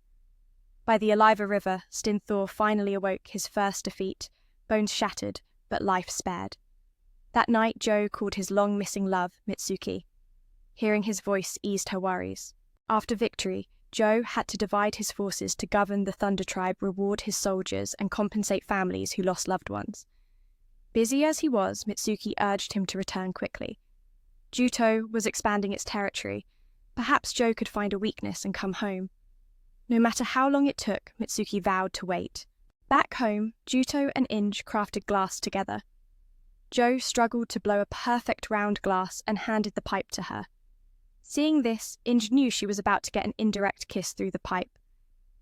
By the Aliva River, Stinthor finally awoke his first defeat, bones shattered, but life spared. That night, Joe called his long-missing love, Mitsuki. Hearing his voice eased her worries. After victory, Joe had to divide his forces to govern the Thunder Tribe, reward his soldiers, and compensate families who lost loved ones. Busy as he was, Mitsuki urged him to return quickly. Juto was expanding its territory. Perhaps Joe could find a weakness and come home. No matter how long it took, Mitsuki vowed to wait. Back home, Juto and Inge crafted glass together. Joe struggled to blow a perfect round glass and handed the pipe to her. Seeing this, Inge knew she was about to get an indirect kiss through the pipe.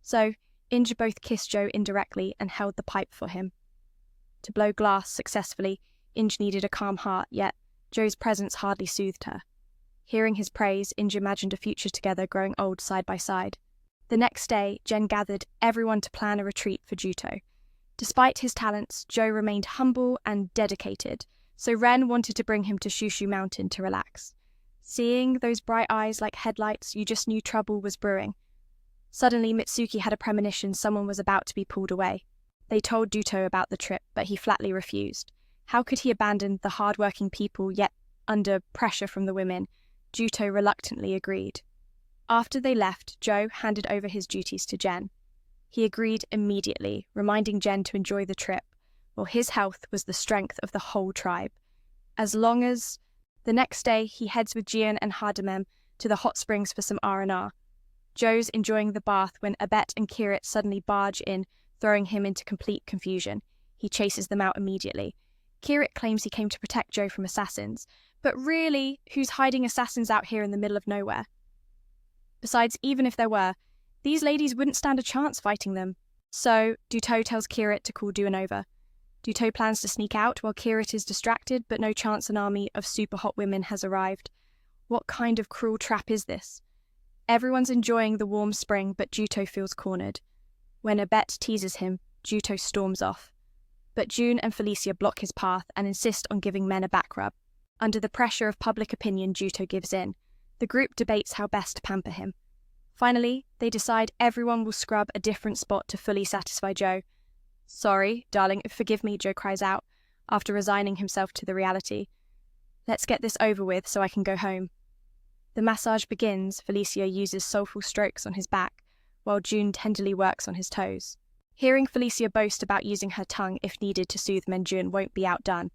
So, Inge both kissed Joe indirectly and held the pipe for him. To blow glass successfully, Inge needed a calm heart, yet Joe's presence hardly soothed her. Hearing his praise, Inge imagined a future together, growing old side by side. The next day, Jen gathered everyone to plan a retreat for Juto. Despite his talents, Joe remained humble and dedicated, so Ren wanted to bring him to Shushu Mountain to relax. Seeing those bright eyes like headlights, you just knew trouble was brewing. Suddenly, Mitsuki had a premonition someone was about to be pulled away. They told Duto about the trip, but he flatly refused. How could he abandon the hard-working people, yet under pressure from the women? Juto reluctantly agreed. After they left, Joe handed over his duties to Jen. He agreed immediately, reminding Jen to enjoy the trip, while his health was the strength of the whole tribe. As long as... The next day, he heads with Jian and Hardamem to the hot springs for some R&R. Joe's enjoying the bath when Abet and Kirit suddenly barge in, throwing him into complete confusion. He chases them out immediately. Kirit claims he came to protect Joe from assassins, but really, who's hiding assassins out here in the middle of nowhere? Besides, even if there were, these ladies wouldn't stand a chance fighting them. So, Duto tells Kirit to call Duan over. Duto plans to sneak out while Kirit is distracted, but no chance an army of super hot women has arrived. What kind of cruel trap is this? Everyone's enjoying the warm spring, but Duto feels cornered. When Abet teases him, Duto storms off. But June and Felicia block his path and insist on giving men a back rub. Under the pressure of public opinion, Duto gives in. The group debates how best to pamper him. Finally, they decide everyone will scrub a different spot to fully satisfy Joe. "Sorry, darling, forgive me," Joe cries out, after resigning himself to the reality. "Let's get this over with so I can go home." The massage begins. Felicia uses soulful strokes on his back, while June tenderly works on his toes. Hearing Felicia boast about using her tongue if needed to soothe men, June won't be outdone.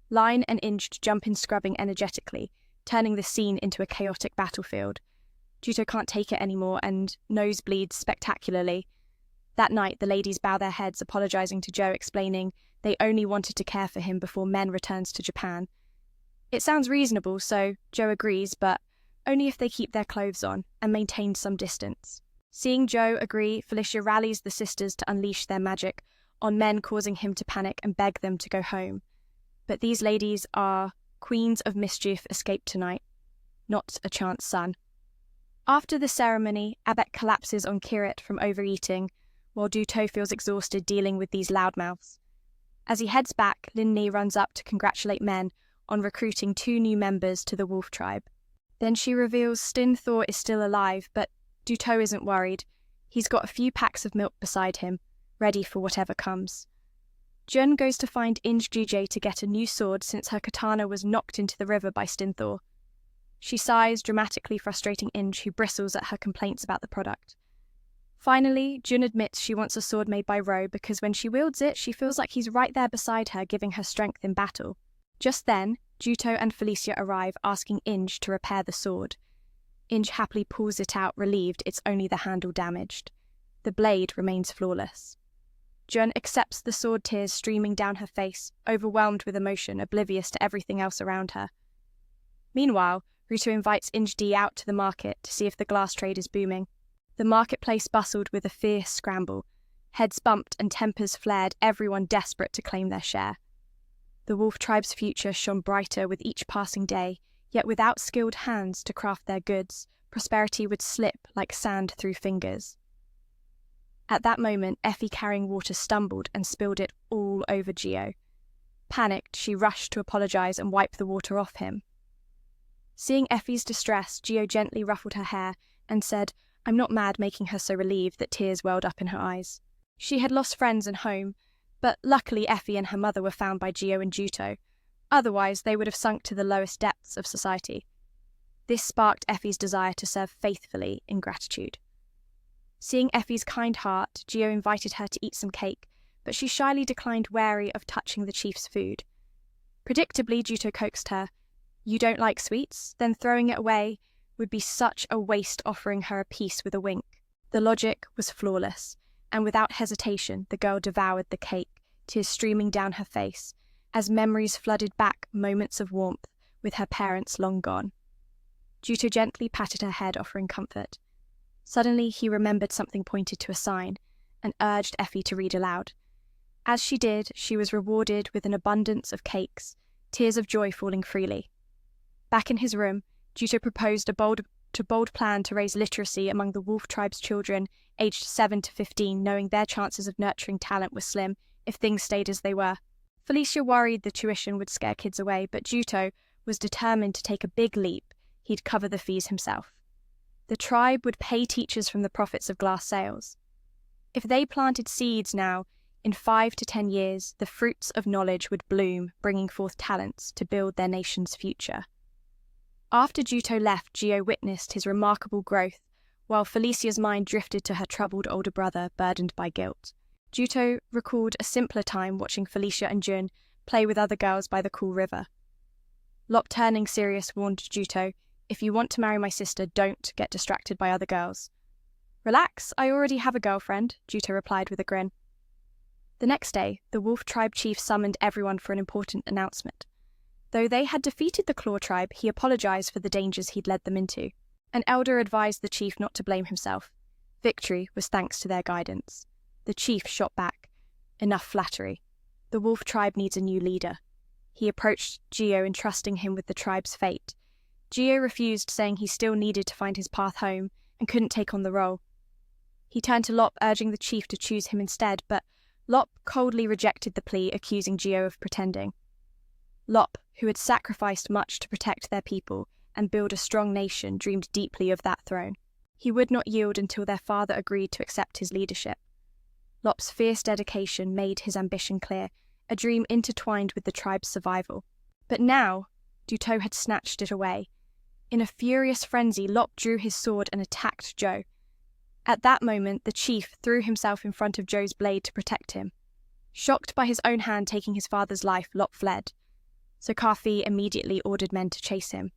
Line and Inge jump in scrubbing energetically, turning the scene into a chaotic battlefield. Juto can't take it anymore and nosebleeds spectacularly. That night, the ladies bow their heads, apologizing to Joe, explaining they only wanted to care for him before Men returns to Japan. It sounds reasonable, so Joe agrees, but only if they keep their clothes on and maintain some distance. Seeing Joe agree, Felicia rallies the sisters to unleash their magic on Men, causing him to panic and beg them to go home. But these ladies are queens of mischief escaped tonight, not a chance son. After the ceremony, Abet collapses on Kirit from overeating, while Duto feels exhausted dealing with these loudmouths. As he heads back, Linni runs up to congratulate Men on recruiting 2 new members to the Wolf Tribe. Then she reveals Stinthor is still alive, but Duto isn't worried. He's got a few packs of milk beside him, ready for whatever comes. Jun goes to find Inge Juje to get a new sword since her katana was knocked into the river by Stinthor. She sighs, dramatically frustrating Inge, who bristles at her complaints about the product. Finally, Jun admits she wants a sword made by Ro because when she wields it, she feels like he's right there beside her, giving her strength in battle. Just then, Juto and Felicia arrive, asking Inge to repair the sword. Inge happily pulls it out, relieved it's only the handle damaged. The blade remains flawless. Jun accepts the sword, tears streaming down her face, overwhelmed with emotion, oblivious to everything else around her. Meanwhile, Ruto invites Inge D out to the market to see if the glass trade is booming. The marketplace bustled with a fierce scramble. Heads bumped and tempers flared, everyone desperate to claim their share. The wolf tribe's future shone brighter with each passing day, yet without skilled hands to craft their goods, prosperity would slip like sand through fingers. At that moment, Effie carrying water stumbled and spilled it all over Gio. Panicked, she rushed to apologize and wipe the water off him. Seeing Effie's distress, Gio gently ruffled her hair and said, "I'm not mad," making her so relieved that tears welled up in her eyes. She had lost friends and home, but luckily Effie and her mother were found by Gio and Juto. Otherwise, they would have sunk to the lowest depths of society. This sparked Effie's desire to serve faithfully in gratitude. Seeing Effie's kind heart, Gio invited her to eat some cake, but she shyly declined, wary of touching the chief's food. Predictably, Juto coaxed her, "You don't like sweets? Then throwing it away would be such a waste," offering her a piece with a wink. The logic was flawless, and without hesitation, the girl devoured the cake, tears streaming down her face, as memories flooded back moments of warmth with her parents long gone. Juto gently patted her head, offering comfort. Suddenly, he remembered something pointed to a sign, and urged Effie to read aloud. As she did, she was rewarded with an abundance of cakes, tears of joy falling freely. Back in his room, Juto proposed a bold plan to raise literacy among the wolf tribe's children aged 7 to 15, knowing their chances of nurturing talent were slim if things stayed as they were. Felicia worried the tuition would scare kids away, but Juto was determined to take a big leap. He'd cover the fees himself. The tribe would pay teachers from the profits of glass sales. If they planted seeds now, in 5 to 10 years, the fruits of knowledge would bloom, bringing forth talents to build their nation's future. After Juto left, Gio witnessed his remarkable growth, while Felicia's mind drifted to her troubled older brother, burdened by guilt. Juto recalled a simpler time watching Felicia and Jun play with other girls by the cool river. Lop, turning serious, warned Juto, "If you want to marry my sister, don't get distracted by other girls." "Relax, I already have a girlfriend," Juto replied with a grin. The next day, the wolf tribe chief summoned everyone for an important announcement. Though they had defeated the Claw tribe, he apologized for the dangers he'd led them into. An elder advised the chief not to blame himself. Victory was thanks to their guidance. The chief shot back, "Enough flattery. The wolf tribe needs a new leader." He approached Gio, entrusting him with the tribe's fate. Gio refused, saying he still needed to find his path home and couldn't take on the role. He turned to Lop, urging the chief to choose him instead, but Lop coldly rejected the plea, accusing Gio of pretending. Lop, who had sacrificed much to protect their people and build a strong nation, dreamed deeply of that throne. He would not yield until their father agreed to accept his leadership. Lop's fierce dedication made his ambition clear, a dream intertwined with the tribe's survival. But now, Juto had snatched it away. In a furious frenzy, Lop drew his sword and attacked Joe. At that moment, the chief threw himself in front of Joe's blade to protect him. Shocked by his own hand taking his father's life, Lop fled. So Kafi immediately ordered men to chase him.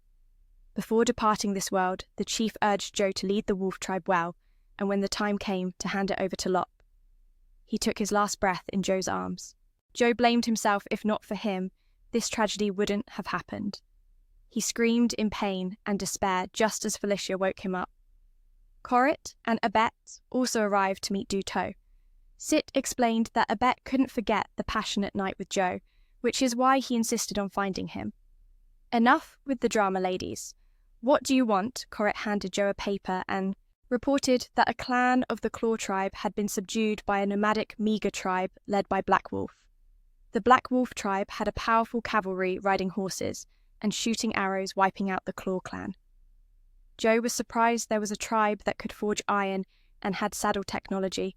Before departing this world, the chief urged Joe to lead the wolf tribe well, and when the time came, to hand it over to Lop. He took his last breath in Joe's arms. Joe blamed himself. If not for him, this tragedy wouldn't have happened. He screamed in pain and despair just as Felicia woke him up. Korit and Abet also arrived to meet Duto. Sit explained that Abet couldn't forget the passionate night with Joe, which is why he insisted on finding him. Enough with the drama, ladies. What do you want? Korit handed Joe a paper and reported that a clan of the Claw tribe had been subdued by a nomadic Meager tribe led by Black Wolf. The Black Wolf tribe had a powerful cavalry riding horses and shooting arrows, wiping out the Claw clan. Joe was surprised there was a tribe that could forge iron and had saddle technology.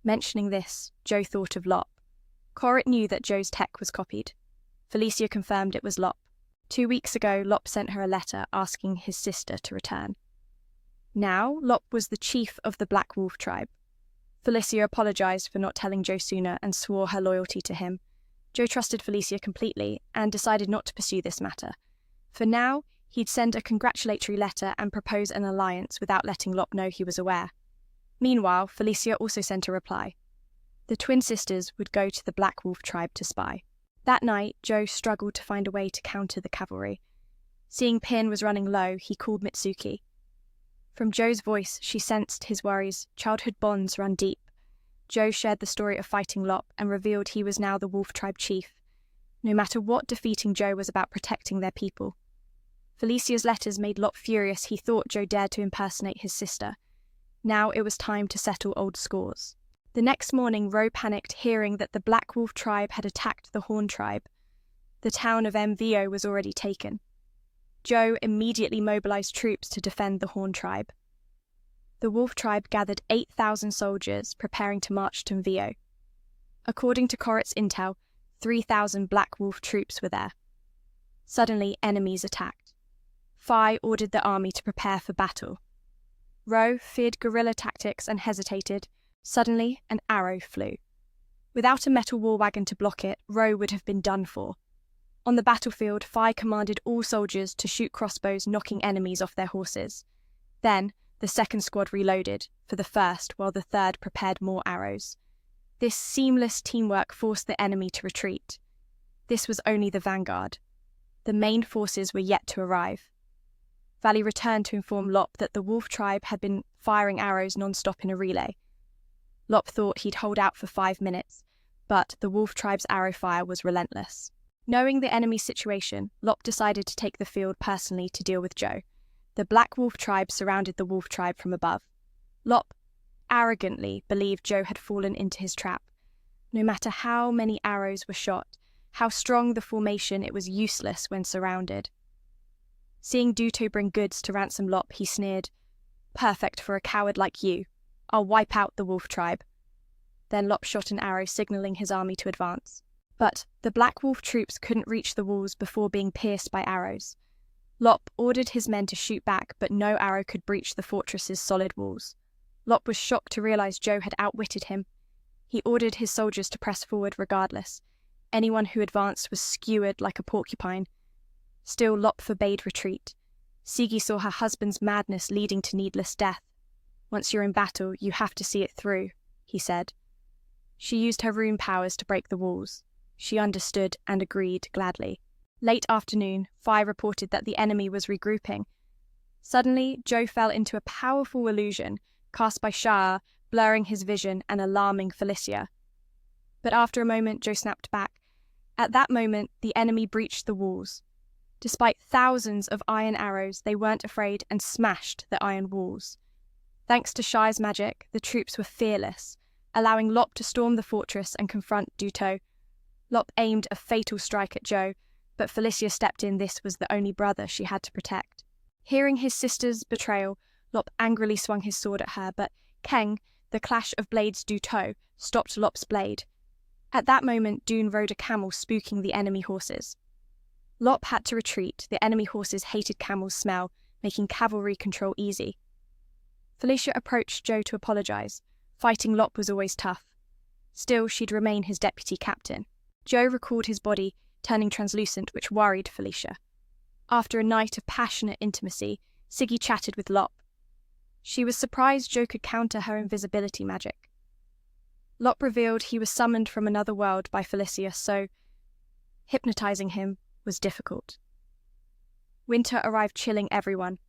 Mentioning this, Joe thought of Lop. Korit knew that Joe's tech was copied. Felicia confirmed it was Lop. 2 weeks ago, Lop sent her a letter asking his sister to return. Now, Lop was the chief of the Black Wolf tribe. Felicia apologized for not telling Joe sooner and swore her loyalty to him. Joe trusted Felicia completely and decided not to pursue this matter. For now, he'd send a congratulatory letter and propose an alliance without letting Lop know he was aware. Meanwhile, Felicia also sent a reply. The twin sisters would go to the Black Wolf tribe to spy. That night, Joe struggled to find a way to counter the cavalry. Seeing Pin was running low, he called Mitsuki. From Joe's voice, she sensed his worries. Childhood bonds run deep. Joe shared the story of fighting Lop and revealed he was now the Wolf Tribe chief. No matter what, defeating Joe was about protecting their people. Felicia's letters made Lop furious. He thought Joe dared to impersonate his sister. Now it was time to settle old scores. The next morning, Ro panicked, hearing that the Black Wolf Tribe had attacked the Horn Tribe. The town of MVO was already taken. Joe immediately mobilized troops to defend the Horn Tribe. The Wolf Tribe gathered 8,000 soldiers, preparing to march to MVO. According to Corrit's intel, 3,000 Black Wolf troops were there. Suddenly, enemies attacked. Phi ordered the army to prepare for battle. Ro feared guerrilla tactics and hesitated. Suddenly, an arrow flew. Without a metal war wagon to block it, Ro would have been done for. On the battlefield, Phi commanded all soldiers to shoot crossbows, knocking enemies off their horses. Then, the second squad reloaded for the first, while the third prepared more arrows. This seamless teamwork forced the enemy to retreat. This was only the vanguard. The main forces were yet to arrive. Valley returned to inform Lop that the Wolf Tribe had been firing arrows non-stop in a relay. Lop thought he'd hold out for 5 minutes, but the Wolf Tribe's arrow fire was relentless. Knowing the enemy's situation, Lop decided to take the field personally to deal with Joe. The Black Wolf Tribe surrounded the Wolf Tribe from above. Lop arrogantly believed Joe had fallen into his trap. No matter how many arrows were shot, how strong the formation, it was useless when surrounded. Seeing Duto bring goods to ransom Lop, he sneered, "Perfect for a coward like you. I'll wipe out the Wolf Tribe." Then Lop shot an arrow, signaling his army to advance. But the Black Wolf troops couldn't reach the walls before being pierced by arrows. Lop ordered his men to shoot back, but no arrow could breach the fortress's solid walls. Lop was shocked to realize Joe had outwitted him. He ordered his soldiers to press forward regardless. Anyone who advanced was skewered like a porcupine. Still, Lop forbade retreat. Sigi saw her husband's madness leading to needless death. "Once you're in battle, you have to see it through," he said. She used her rune powers to break the walls. She understood and agreed gladly. Late afternoon, Phi reported that the enemy was regrouping. Suddenly, Joe fell into a powerful illusion, cast by Shah, blurring his vision and alarming Felicia. But after a moment, Joe snapped back. At that moment, the enemy breached the walls. Despite thousands of iron arrows, they weren't afraid and smashed the iron walls. Thanks to Shai's magic, the troops were fearless, allowing Lop to storm the fortress and confront Duto. Lop aimed a fatal strike at Joe, but Felicia stepped in. This was the only brother she had to protect. Hearing his sister's betrayal, Lop angrily swung his sword at her, but Keng, the clash of blades Duto, stopped Lop's blade. At that moment, Dune rode a camel, spooking the enemy horses. Lop had to retreat. The enemy horses hated camels' smell, making cavalry control easy. Felicia approached Joe to apologize. Fighting Lop was always tough. Still, she'd remain his deputy captain. Joe recalled his body, turning translucent, which worried Felicia. After a night of passionate intimacy, Siggy chatted with Lop. She was surprised Joe could counter her invisibility magic. Lop revealed he was summoned from another world by Felicia, so hypnotizing him was difficult. Winter arrived, chilling everyone.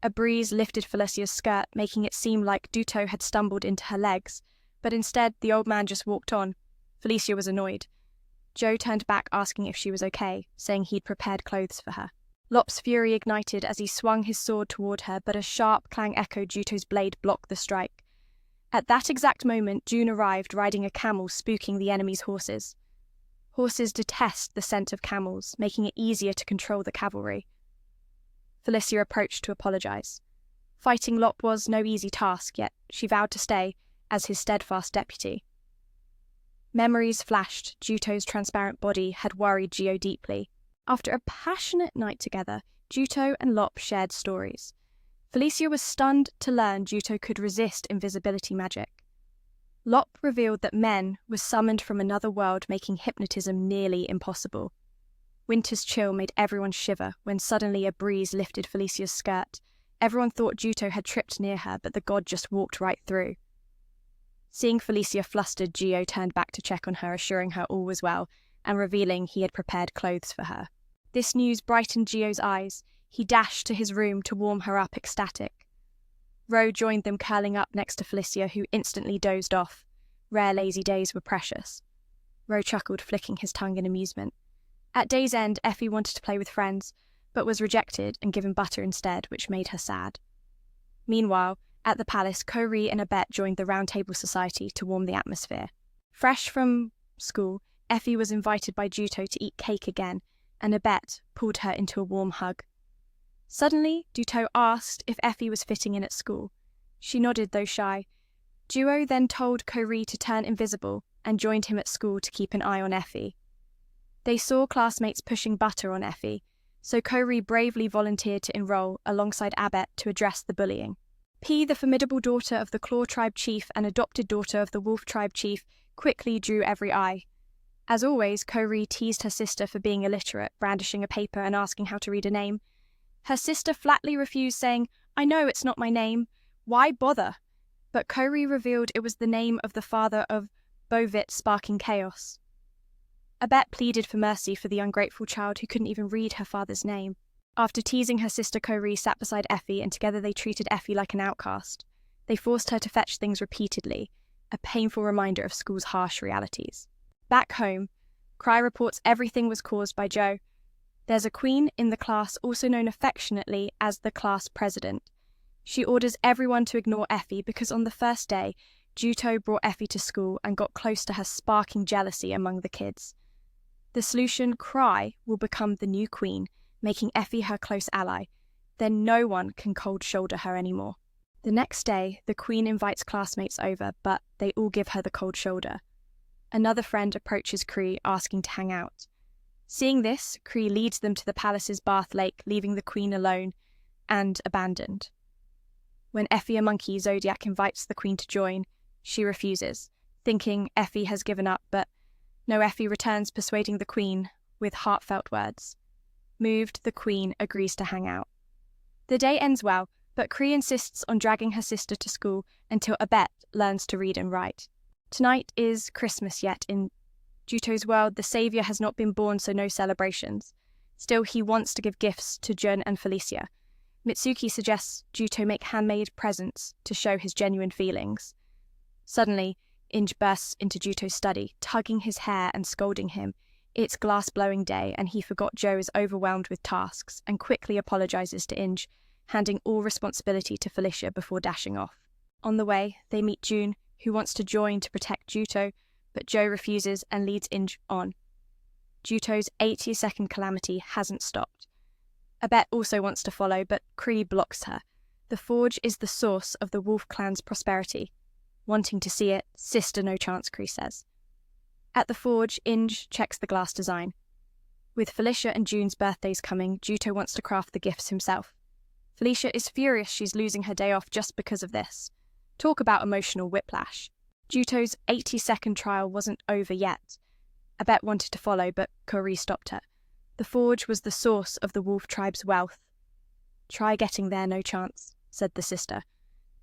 A breeze lifted Felicia's skirt, making it seem like Duto had stumbled into her legs, but instead the old man just walked on. Felicia was annoyed. Joe turned back, asking if she was okay, saying he'd prepared clothes for her. Lop's fury ignited as he swung his sword toward her, but a sharp clang echoed Duto's blade blocked the strike. At that exact moment, June arrived, riding a camel, spooking the enemy's horses. Horses detest the scent of camels, making it easier to control the cavalry. Felicia approached to apologize. Fighting Lop was no easy task, yet she vowed to stay as his steadfast deputy. Memories flashed. Duto's transparent body had worried Gio deeply. After a passionate night together, Duto and Lop shared stories. Felicia was stunned to learn Duto could resist invisibility magic. Lop revealed that Men was summoned from another world, making hypnotism nearly impossible. Winter's chill made everyone shiver when suddenly a breeze lifted Felicia's skirt. Everyone thought Duto had tripped near her, but the god just walked right through. Seeing Felicia flustered, Gio turned back to check on her, assuring her all was well, and revealing he had prepared clothes for her. This news brightened Gio's eyes. He dashed to his room to warm her up, ecstatic. Ro joined them, curling up next to Felicia, who instantly dozed off. Rare lazy days were precious. Ro chuckled, flicking his tongue in amusement. At day's end, Effie wanted to play with friends, but was rejected and given butter instead, which made her sad. Meanwhile, at the palace, Ko-ri and Abet joined the Round Table Society to warm the atmosphere. Fresh from school, Effie was invited by Juto to eat cake again, and Abet pulled her into a warm hug. Suddenly, Juto asked if Effie was fitting in at school. She nodded, though shy. Duo then told Ko-ri to turn invisible and joined him at school to keep an eye on Effie. They saw classmates pushing butter on Effie, so Ko-ri bravely volunteered to enroll alongside Abet to address the bullying. P, the formidable daughter of the Claw Tribe chief and adopted daughter of the Wolf Tribe chief, quickly drew every eye. As always, Ko-ri teased her sister for being illiterate, brandishing a paper and asking how to read a name. Her sister flatly refused, saying, "I know it's not my name. Why bother?" But Ko-ri revealed it was the name of the father of Bovit, sparking chaos. Abet pleaded for mercy for the ungrateful child who couldn't even read her father's name. After teasing her sister, Ko-ri sat beside Effie, and together they treated Effie like an outcast. They forced her to fetch things repeatedly, a painful reminder of school's harsh realities. Back home, Cry reports everything was caused by Joe. There's a queen in the class, also known affectionately as the class president. She orders everyone to ignore Effie because on the first day, Juto brought Effie to school and got close to her, sparking jealousy among the kids. The solution, Cry, will become the new queen, making Effie her close ally. Then no one can cold shoulder her anymore. The next day, the queen invites classmates over, but they all give her the cold shoulder. Another friend approaches Cree, asking to hang out. Seeing this, Cree leads them to the palace's bath lake, leaving the queen alone and abandoned. When Effie, a monkey, Zodiac invites the queen to join, she refuses, thinking Effie has given up, but no, Effie returns, persuading the queen with heartfelt words. Moved, the queen agrees to hang out. The day ends well, but Cree insists on dragging her sister to school until Abet learns to read and write. Tonight is Christmas, yet in Juto's world, the saviour has not been born, so no celebrations. Still, he wants to give gifts to Jun and Felicia. Mitsuki suggests Juto make handmade presents to show his genuine feelings. Suddenly, Inge bursts into Juto's study, tugging his hair and scolding him. It's glass-blowing day, and he forgot Joe is overwhelmed with tasks and quickly apologizes to Inge, handing all responsibility to Felicia before dashing off. On the way, they meet June, who wants to join to protect Juto, but Joe refuses and leads Inge on. Juto's 80-second calamity hasn't stopped. Abet also wants to follow, but Cree blocks her. The forge is the source of the Wolf clan's prosperity. Wanting to see it, sister no chance, Cree says. At the forge, Inge checks the glass design. With Felicia and June's birthdays coming, Juto wants to craft the gifts himself. Felicia is furious she's losing her day off just because of this. Talk about emotional whiplash. Juto's 80-second trial wasn't over yet. Abet wanted to follow, but Ko-ri stopped her. The forge was the source of the Wolf tribe's wealth. Try getting there, no chance, said the sister.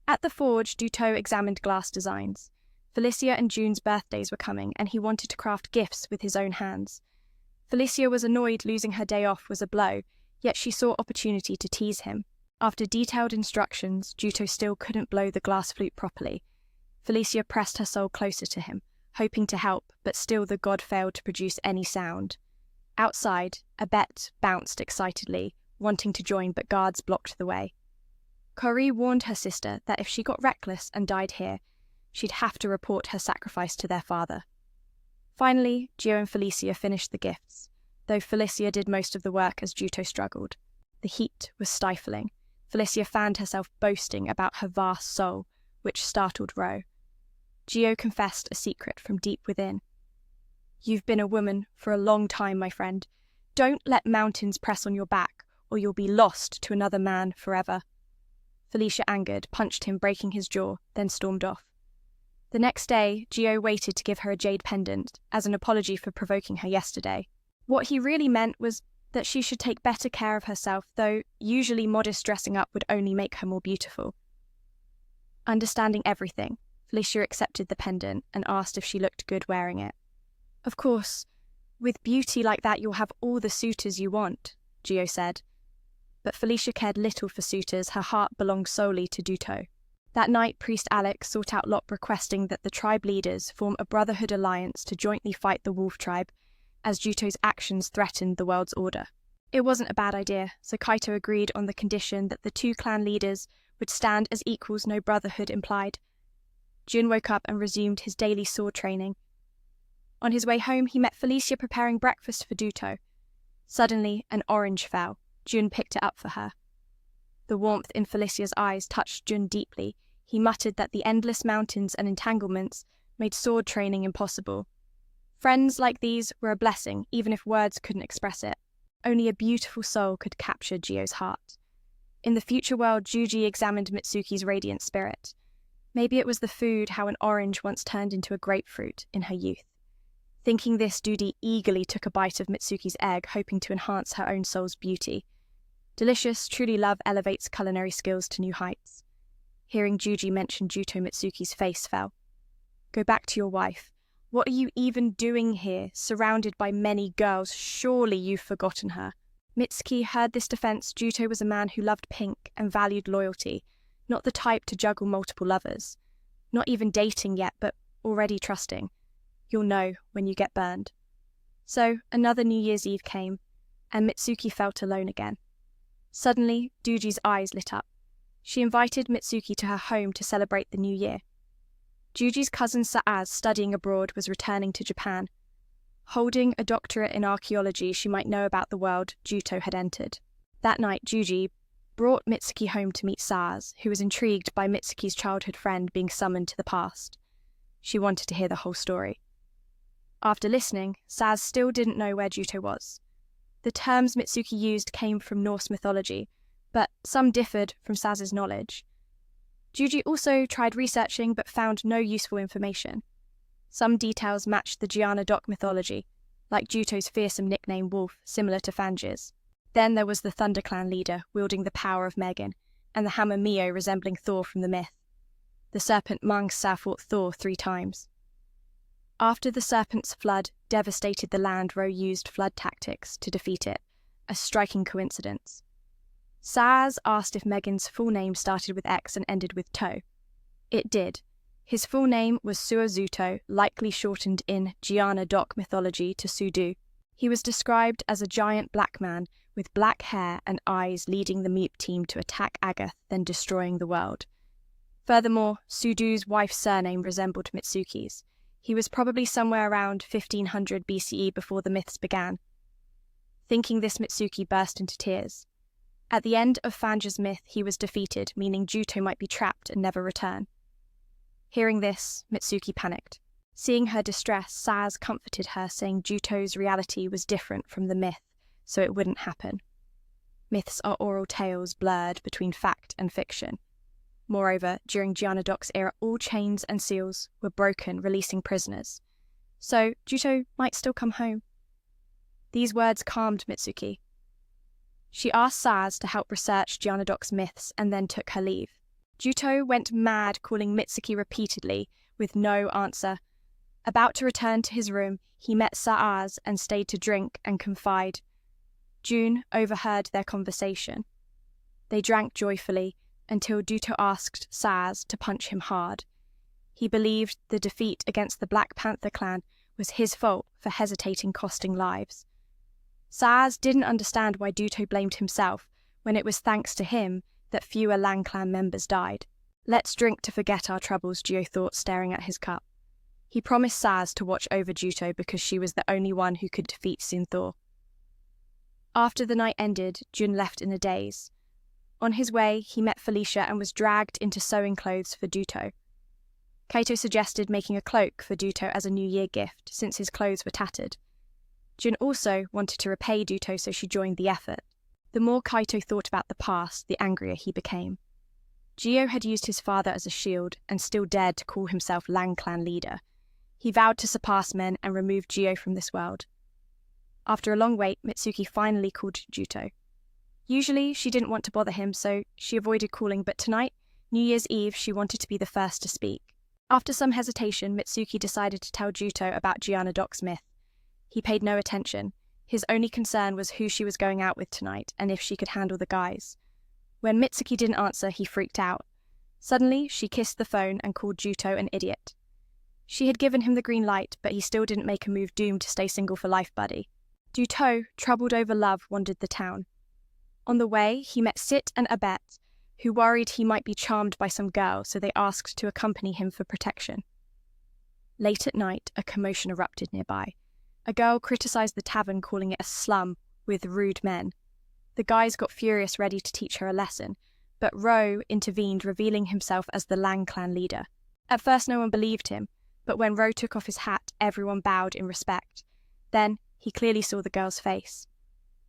At the forge, Juto examined glass designs. Felicia and June's birthdays were coming, and he wanted to craft gifts with his own hands. Felicia was annoyed losing her day off was a blow, yet she saw opportunity to tease him. After detailed instructions, Juto still couldn't blow the glass flute properly. Felicia pressed her soul closer to him, hoping to help, but still the god failed to produce any sound. Outside, Abet bounced excitedly, wanting to join, but guards blocked the way. Ko-ri warned her sister that if she got reckless and died here, she'd have to report her sacrifice to their father. Finally, Gio and Felicia finished the gifts, though Felicia did most of the work as Juto struggled. The heat was stifling. Felicia found herself boasting about her vast soul, which startled Ro. Gio confessed a secret from deep within. "You've been a woman for a long time, my friend. Don't let mountains press on your back, or you'll be lost to another man forever." Felicia, angered, punched him, breaking his jaw, then stormed off. The next day, Gio waited to give her a jade pendant, as an apology for provoking her yesterday. What he really meant was that she should take better care of herself, though usually modest dressing up would only make her more beautiful. Understanding everything, Felicia accepted the pendant and asked if she looked good wearing it. "Of course, with beauty like that you'll have all the suitors you want," Gio said. But Felicia cared little for suitors, her heart belonged solely to Juto. That night, Priest Alex sought out Lop requesting that the tribe leaders form a brotherhood alliance to jointly fight the wolf tribe, as Juto's actions threatened the world's order. It wasn't a bad idea, so Kaito agreed on the condition that the two clan leaders would stand as equals no brotherhood implied. Jun woke up and resumed his daily sword training. On his way home, he met Felicia preparing breakfast for Juto. Suddenly, an orange fell. Jun picked it up for her. The warmth in Felicia's eyes touched Jun deeply. He muttered that the endless mountains and entanglements made sword training impossible. Friends like these were a blessing, even if words couldn't express it. Only a beautiful soul could capture Gio's heart. In the future world, Juji examined Mitsuki's radiant spirit. Maybe it was the food how an orange once turned into a grapefruit in her youth. Thinking this, Dudi eagerly took a bite of Mitsuki's egg, hoping to enhance her own soul's beauty. Delicious, truly love elevates culinary skills to new heights. Hearing Juji mention Juto, Mitsuki's face fell. Go back to your wife. What are you even doing here, surrounded by many girls? Surely you've forgotten her. Mitsuki heard this defense. Juto was a man who loved pink and valued loyalty, not the type to juggle multiple lovers. Not even dating yet, but already trusting. You'll know when you get burned. So, another New Year's Eve came, and Mitsuki felt alone again. Suddenly, Duji's eyes lit up. She invited Mitsuki to her home to celebrate the new year. Juji's cousin Saaz, studying abroad, was returning to Japan. Holding a doctorate in archaeology, she might know about the world Juto had entered. That night, Juji brought Mitsuki home to meet Saaz, who was intrigued by Mitsuki's childhood friend being summoned to the past. She wanted to hear the whole story. After listening, Saaz still didn't know where Juto was. The terms Mitsuki used came from Norse mythology, but some differed from Saaz's knowledge. Juji also tried researching but found no useful information. Some details matched the Gianna Doc mythology, like Juto's fearsome nickname Wolf, similar to Fange's. Then there was the ThunderClan leader, wielding the power of Megan, and the hammer Mio resembling Thor from the myth. The serpent Mangsa fought Thor 3 times. After the serpent's flood devastated the land, Ro used flood tactics to defeat it, a striking coincidence. Saaz asked if Megan's full name started with X and ended with To. It did. His full name was Suozuto, likely shortened in Gianna Doc mythology to Sudu. He was described as a giant black man with black hair and eyes, leading the Meep team to attack Agath, then destroying the world. Furthermore, Sudu's wife's surname resembled Mitsuki's. He was probably somewhere around 1500 BCE before the myths began. Thinking this, Mitsuki burst into tears. At the end of Fange's myth, he was defeated, meaning Juto might be trapped and never return. Hearing this, Mitsuki panicked. Seeing her distress, Saaz comforted her, saying Juto's reality was different from the myth, so it wouldn't happen. Myths are oral tales blurred between fact and fiction. Moreover, during Gianna Doc's era, all chains and seals were broken, releasing prisoners. So, Juto might still come home. These words calmed Mitsuki. She asked Saaz to help research Gianna Doc's myths and then took her leave. Juto went mad, calling Mitsuki repeatedly, with no answer. About to return to his room, he met Saaz and stayed to drink and confide. June overheard their conversation. They drank joyfully until Juto asked Saaz to punch him hard. He believed the defeat against the Black Panther clan was his fault for hesitating, costing lives. Saaz didn't understand why Juto blamed himself when it was thanks to him that fewer Lang clan members died. Let's drink to forget our troubles, Gio thought, staring at his cup. He promised Saaz to watch over Juto because she was the only one who could defeat Sinthor. After the night ended, Jun left in a daze. On his way, he met Felicia and was dragged into sewing clothes for Juto. Kaito suggested making a cloak for Juto as a New Year gift, since his clothes were tattered. Jun also wanted to repay Juto, so she joined the effort. The more Kaito thought about the past, the angrier he became. Gio had used his father as a shield and still dared to call himself Lang clan leader. He vowed to surpass men and remove Gio from this world. After a long wait, Mitsuki finally called Juto. Usually, she didn't want to bother him, so she avoided calling, but tonight, New Year's Eve, she wanted to be the first to speak. After some hesitation, Mitsuki decided to tell Juto about Gianna Doc's myth. He paid no attention. His only concern was who she was going out with tonight and if she could handle the guys. When Mitsuki didn't answer, he freaked out. Suddenly, she kissed the phone and called Juto an idiot. She had given him the green light, but he still didn't make a move doomed to stay single for life, buddy. Juto, troubled over love, wandered the town. On the way, he met Sit and Abet, who worried he might be charmed by some girl, so they asked to accompany him for protection. Late at night, a commotion erupted nearby. A girl criticized the tavern, calling it a slum with rude men. The guys got furious, ready to teach her a lesson, but Ro intervened, revealing himself as the Lang clan leader. At first, no one believed him, but when Ro took off his hat, everyone bowed in respect. Then, he clearly saw the girl's face.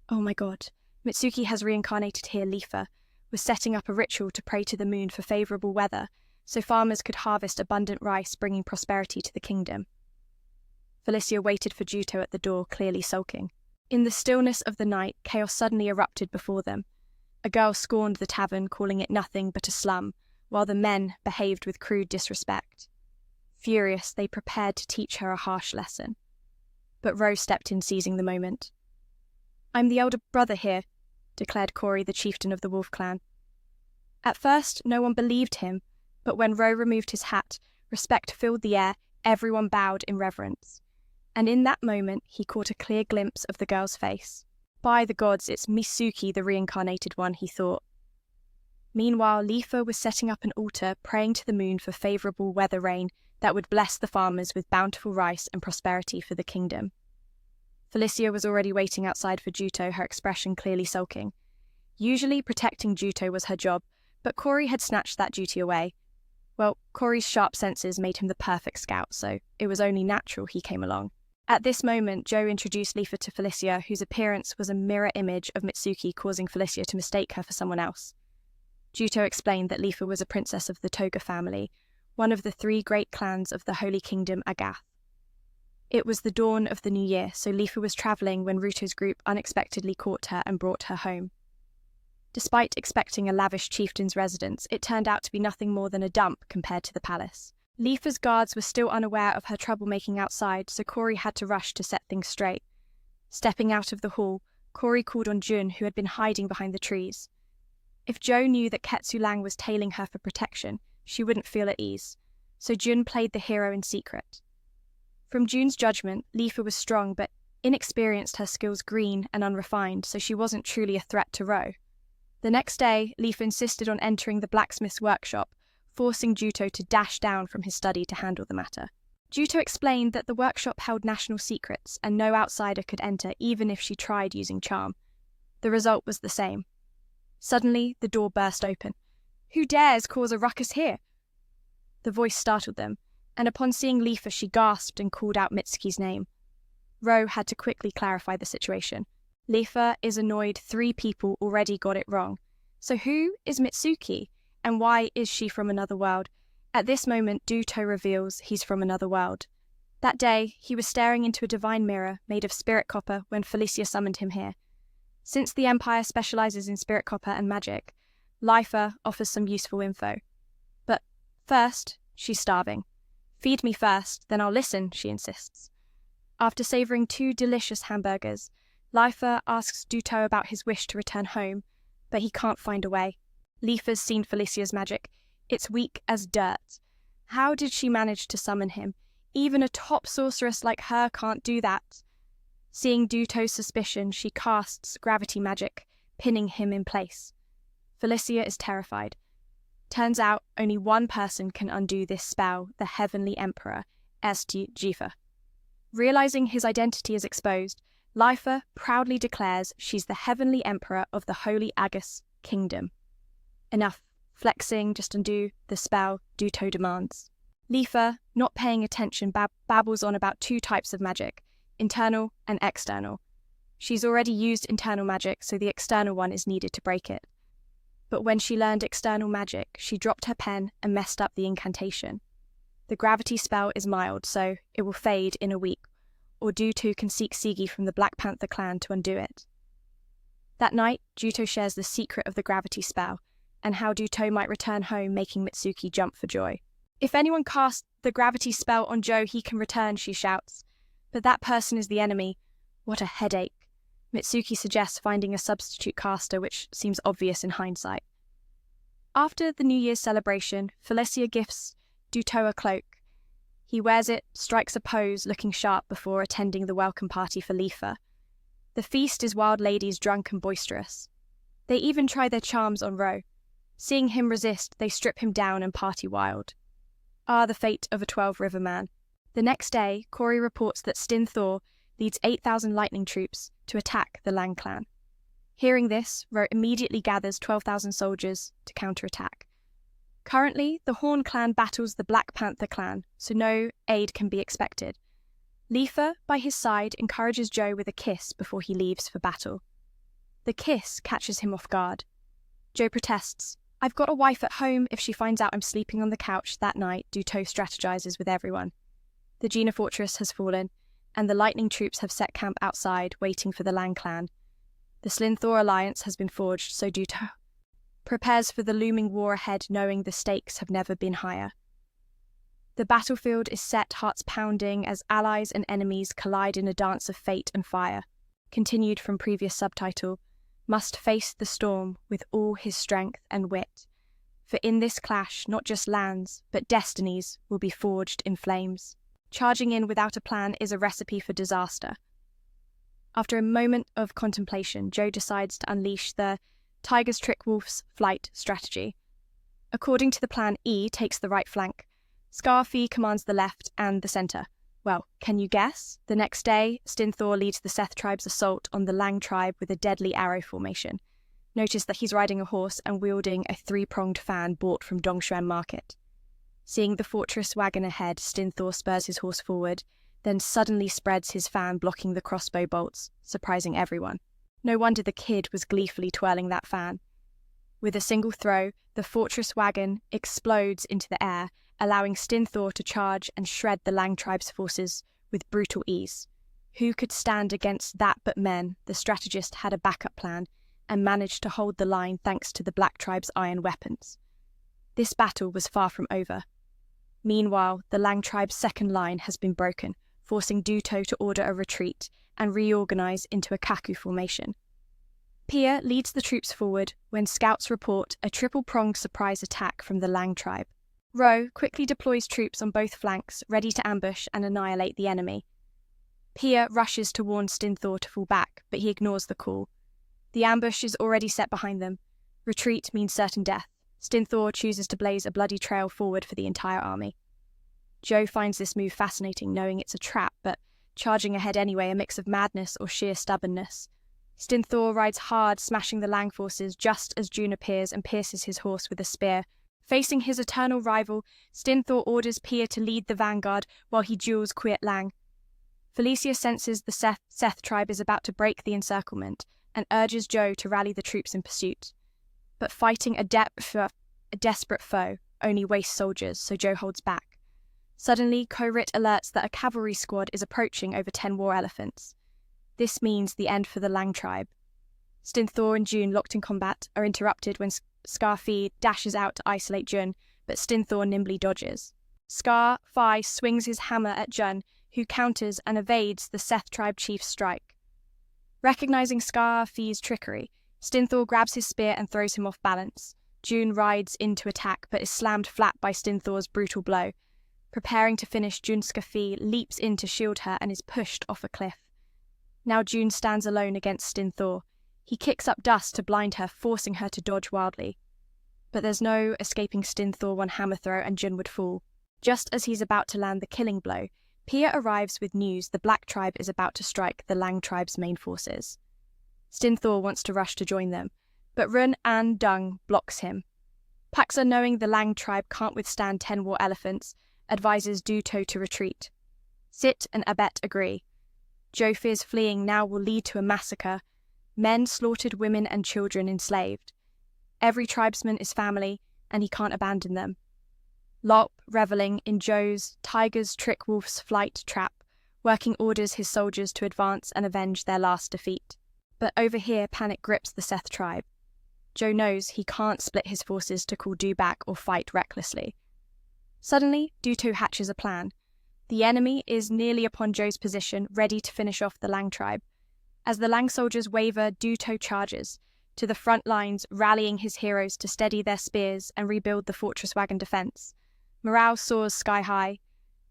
Oh my god, Mitsuki has reincarnated here. Lifa was setting up a ritual to pray to the moon for favorable weather, so farmers could harvest abundant rice, bringing prosperity to the kingdom. Felicia waited for Juto at the door, clearly sulking. In the stillness of the night, chaos suddenly erupted before them. A girl scorned the tavern, calling it nothing but a slum, while the men behaved with crude disrespect. Furious, they prepared to teach her a harsh lesson. But Ro stepped in, seizing the moment. I'm the elder brother here, declared Corey, the chieftain of the Wolf clan. At first, no one believed him, but when Ro removed his hat, respect filled the air, everyone bowed in reverence. And in that moment, he caught a clear glimpse of the girl's face. By the gods, it's Mitsuki, the reincarnated one, he thought. Meanwhile, Lifa was setting up an altar, praying to the moon for favorable weather rain that would bless the farmers with bountiful rice and prosperity for the kingdom. Felicia was already waiting outside for Juto, her expression clearly sulking. Usually, protecting Juto was her job, but Corey had snatched that duty away. Well, Corey's sharp senses made him the perfect scout, so it was only natural he came along. At this moment, Joe introduced Lifa to Felicia, whose appearance was a mirror image of Mitsuki, causing Felicia to mistake her for someone else. Juto explained that Lifa was a princess of the Toga family, one of the 3 great clans of the Holy Kingdom Agath. It was the dawn of the new year, so Lifa was travelling when Ruto's group unexpectedly caught her and brought her home. Despite expecting a lavish chieftain's residence, it turned out to be nothing more than a dump compared to the palace. Lifa's guards were still unaware of her troublemaking outside, so Corey had to rush to set things straight. Stepping out of the hall, Corey called on Jun, who had been hiding behind the trees. If Joe knew that Ketsu Lang was tailing her for protection, she wouldn't feel at ease, so Jun played the hero in secret. From Jun's judgment, Lifa was strong but inexperienced, her skills green and unrefined, so she wasn't truly a threat to Ro. The next day, Lifa insisted on entering the blacksmith's workshop, forcing Juto to dash down from his study to handle the matter. Juto explained that the workshop held national secrets and no outsider could enter even if she tried using charm. The result was the same. Suddenly, the door burst open. Who dares cause a ruckus here? The voice startled them, and upon seeing Lifa, she gasped and called out Mitsuki's name. Ro had to quickly clarify the situation. Lifa is annoyed 3 people already got it wrong. So who is Mitsuki, and why is she from another world? At this moment, Juto reveals he's from another world. That day, he was staring into a divine mirror made of spirit copper when Felicia summoned him here. Since the Empire specializes in spirit copper and magic, Lifa offers some useful info. But first, she's starving. Feed me first, then I'll listen, she insists. After savoring 2 delicious hamburgers, Lifa asks Juto about his wish to return home, but he can't find a way. Lifa's seen Felicia's magic. It's weak as dirt. How did she manage to summon him? Even a top sorceress like her can't do that. Seeing Juto's suspicion, she casts gravity magic, pinning him in place. Felicia is terrified. Turns out only one person can undo this spell, the Heavenly Emperor, Esti Jifa. Realizing his identity is exposed, Lifa proudly declares she's the Heavenly Emperor of the Holy Agus Kingdom. Enough flexing, just undo the spell, Juto demands. Lifa, not paying attention, babbles on about 2 types of magic, internal and external. She's already used internal magic, so the external one is needed to break it. But when she learned external magic, she dropped her pen and messed up the incantation. The gravity spell is mild, so it will fade in a week, or Juto can seek Sigi from the Black Panther clan to undo it. That night, Juto shares the secret of the gravity spell, and how Juto might return home, making Mitsuki jump for joy. If anyone casts the gravity spell on Joe, he can return, she shouts. But that person is the enemy. What a headache. Mitsuki suggests finding a substitute caster, which seems obvious in hindsight. After the New Year's celebration, Felicia gifts Duto a cloak. He wears it, strikes a pose, looking sharp before attending the welcome party for Lifa. The feast is wild ladies drunk and boisterous. They even try their charms on Ro. Seeing him resist, they strip him down and party wild. The fate of a 12-river man. The next day, Corey reports that Stin Thor leads 8,000 lightning troops to attack the Lang clan. Hearing this, Ro immediately gathers 12,000 soldiers to counterattack. Currently, the Horn clan battles the Black Panther clan, so no aid can be expected. Lifa, by his side, encourages Joe with a kiss before he leaves for battle. The kiss catches him off guard. Joe protests, "I've got a wife at home. If she finds out I'm sleeping on the couch that night," Duto strategizes with everyone. The Gina fortress has fallen, and the lightning troops have set camp outside, waiting for the Lang clan. The Slin-Thor alliance has been forged, so Duto prepares for the looming war ahead, knowing the stakes have never been higher. The battlefield is set, hearts pounding, as allies and enemies collide in a dance of fate and fire. Continued from previous subtitle, must face the storm with all his strength and wit. For in this clash, not just lands, but destinies will be forged in flames. Charging in without a plan is a recipe for disaster. After a moment of contemplation, Joe decides to unleash the Tiger's Trick Wolf's flight strategy. According to the plan, E takes the right flank. Scarfy commands the left and the center. Well, can you guess? The next day, Stin Thor leads the Seth tribe's assault on the Lang tribe with a deadly arrow formation. Notice that he's riding a horse and wielding a 3-pronged fan bought from Dongshuan Market. Seeing the fortress wagon ahead, Stin Thor spurs his horse forward, then suddenly spreads his fan, blocking the crossbow bolts, surprising everyone. No wonder the kid was gleefully twirling that fan. With a single throw, the fortress wagon explodes into the air, allowing Stin Thor to charge and shred the Lang tribe's forces with brutal ease. Who could stand against that but men? The strategist had a backup plan and managed to hold the line thanks to the Black tribe's iron weapons. This battle was far from over. Meanwhile, the Lang tribe's second line has been broken, forcing Duto to order a retreat and reorganize into a Kaku formation. Pia leads the troops forward when scouts report a triple-pronged surprise attack from the Lang tribe. Ro quickly deploys troops on both flanks, ready to ambush and annihilate the enemy. Pia rushes to warn Stin Thor to fall back, but he ignores the call. The ambush is already set behind them. Retreat means certain death. Stin Thor chooses to blaze a bloody trail forward for the entire army. Joe finds this move fascinating, knowing it's a trap, but charging ahead anyway, a mix of madness or sheer stubbornness. Stin Thor rides hard, smashing the Lang forces just as June appears and pierces his horse with a spear. Facing his eternal rival, Stin Thor orders Pia to lead the vanguard while he duels Kwiat Lang. Felicia senses the Seth tribe is about to break the encirclement and urges Joe to rally the troops in pursuit. But fighting a desperate foe only wastes soldiers, so Joe holds back. Suddenly, Korit alerts that a cavalry squad is approaching over 10 war elephants. This means the end for the Lang tribe. Stin Thor and June, locked in combat, are interrupted when Scar-Fi dashes out to isolate Jun, but Stin Thor nimbly dodges. Scar-Fi swings his hammer at Jun, who counters and evades the Seth tribe chief's strike. Recognizing Scar-Fi's trickery, Stin Thor grabs his spear and throws him off balance. June rides in to attack, but is slammed flat by Stin Thor's brutal blow. Preparing to finish, Jun Scar-Fi leaps in to shield her and is pushed off a cliff. Now June stands alone against Stin Thor. He kicks up dust to blind her, forcing her to dodge wildly. But there's no escaping Stin Thor one hammer throw and Jun would fall. Just as he's about to land the killing blow, Pia arrives with news the Black tribe is about to strike the Lang tribe's main forces. Stin Thor wants to rush to join them, but Run An Dung blocks him. Paxa, knowing the Lang tribe can't withstand 10 war elephants, advises Duto to retreat. Sit and Abet agree. Joe fears fleeing now will lead to a massacre. Men slaughtered, women and children enslaved. Every tribesman is family, and he can't abandon them. Lop, reveling in Joe's Tiger's Trick Wolf's flight trap, working orders his soldiers to advance and avenge their last defeat. But over here, panic grips the Seth tribe. Joe knows he can't split his forces to call Du back or fight recklessly. Suddenly, Duto hatches a plan. The enemy is nearly upon Joe's position, ready to finish off the Lang tribe. As the Lang soldiers waver, Duto charges, to the front lines, rallying his heroes to steady their spears and rebuild the fortress wagon defense. Morale soars sky high.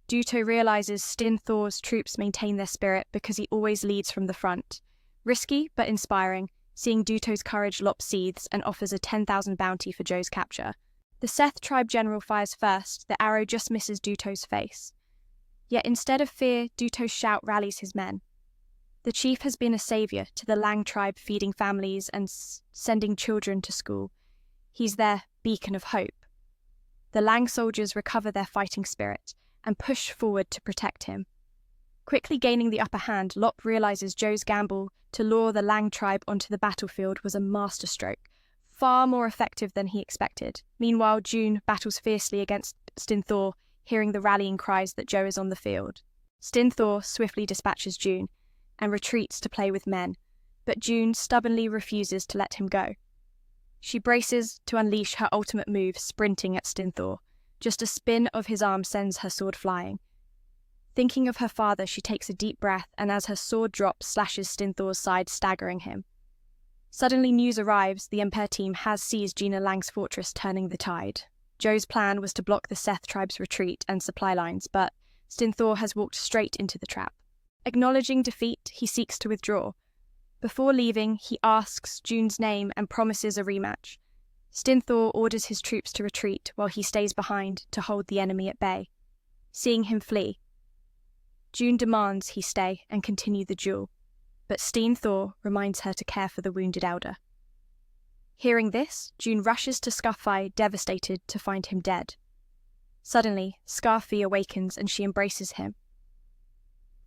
Juto realizes Stin Thor's troops maintain their spirit because he always leads from the front. Risky but inspiring, seeing Juto's courage, Lop seethes and offers a 10,000 bounty for Joe's capture. The Seth tribe general fires first, the arrow just misses Juto's face. Yet instead of fear, Juto's shout rallies his men. The chief has been a savior to the Lang tribe, feeding families and sending children to school. He's their beacon of hope. The Lang soldiers recover their fighting spirit and push forward to protect him. Quickly gaining the upper hand, Lop realizes Joe's gamble to lure the Lang tribe onto the battlefield was a masterstroke, far more effective than he expected. Meanwhile, June battles fiercely against Stin Thor, hearing the rallying cries that Joe is on the field. Stin Thor swiftly dispatches June and retreats to play with men, but June stubbornly refuses to let him go. She braces to unleash her ultimate move, sprinting at Stin Thor. Just a spin of his arm sends her sword flying. Thinking of her father, she takes a deep breath, and as her sword drops, slashes Stin Thor's side, staggering him. Suddenly news arrives, the Empire team has seized Gina Lang's fortress, turning the tide. Joe's plan was to block the Seth tribe's retreat and supply lines, but Stin Thor has walked straight into the trap. Acknowledging defeat, he seeks to withdraw. Before leaving, he asks June's name and promises a rematch. Stin Thor orders his troops to retreat while he stays behind to hold the enemy at bay. Seeing him flee, June demands he stay and continue the duel, but Stin Thor reminds her to care for the wounded elder. Hearing this, June rushes to Scarfi, devastated to find him dead. Suddenly, Scarfi awakens and she embraces him,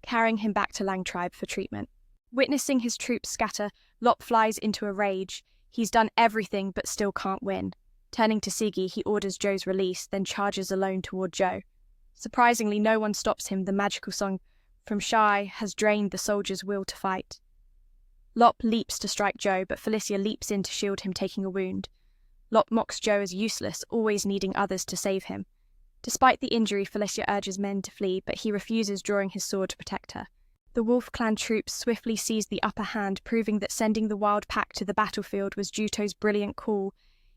carrying him back to Lang tribe for treatment. Witnessing his troops scatter, Lop flies into a rage. He's done everything but still can't win. Turning to Siggy, he orders Joe's release, then charges alone toward Joe. Surprisingly, no one stops him. The magical song from Shai has drained the soldiers' will to fight. Lop leaps to strike Joe, but Felicia leaps in to shield him, taking a wound. Lop mocks Joe as useless, always needing others to save him. Despite the injury, Felicia urges men to flee, but he refuses, drawing his sword to protect her. The Wolf Clan troops swiftly seize the upper hand, proving that sending the Wild Pack to the battlefield was Juto's brilliant call.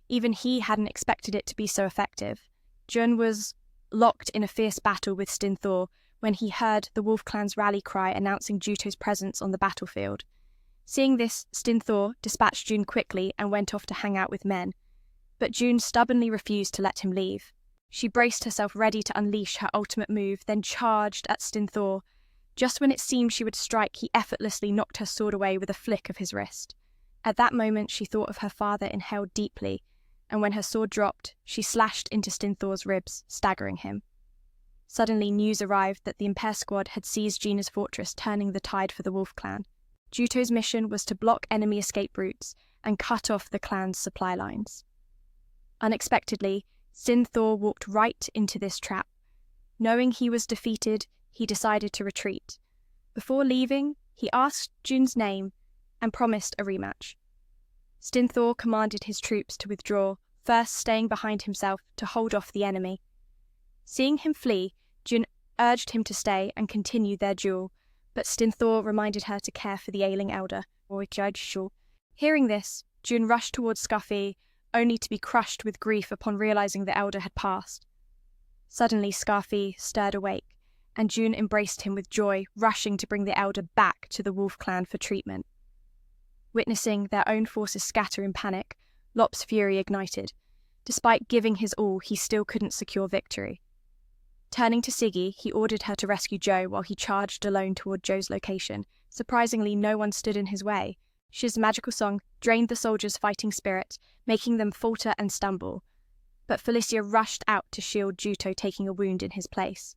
Even he hadn't expected it to be so effective. Jun was locked in a fierce battle with Stin Thor when he heard the Wolf Clan's rally cry announcing Juto's presence on the battlefield. Seeing this, Stin Thor dispatched June quickly and went off to hang out with men. But June stubbornly refused to let him leave. She braced herself ready to unleash her ultimate move, then charged at Stin Thor. Just when it seemed she would strike, he effortlessly knocked her sword away with a flick of his wrist. At that moment, she thought of her father, inhaled deeply, and when her sword dropped, she slashed into Stin Thor's ribs, staggering him. Suddenly, news arrived that the Impair squad had seized Gina's fortress, turning the tide for the Wolf Clan. Juto's mission was to block enemy escape routes and cut off the clan's supply lines. Unexpectedly, Stin Thor walked right into this trap. Knowing he was defeated, he decided to retreat. Before leaving, he asked June's name and promised a rematch. Stin Thor commanded his troops to withdraw, first staying behind himself to hold off the enemy. Seeing him flee, June urged him to stay and continue their duel, but Stin Thor reminded her to care for the ailing elder. Hearing this, June rushed towards Scarfi, only to be crushed with grief upon realizing the elder had passed. Suddenly, Scarfi stirred awake, and June embraced him with joy, rushing to bring the elder back to the Wolf Clan for treatment. Witnessing their own forces scatter in panic, Lop's fury ignited. Despite giving his all, he still couldn't secure victory. Turning to Siggy, he ordered her to rescue Joe while he charged alone toward Joe's location. Surprisingly, no one stood in his way. Shiz's magical song drained the soldiers' fighting spirit, making them falter and stumble. But Felicia rushed out to shield Juto, taking a wound in his place.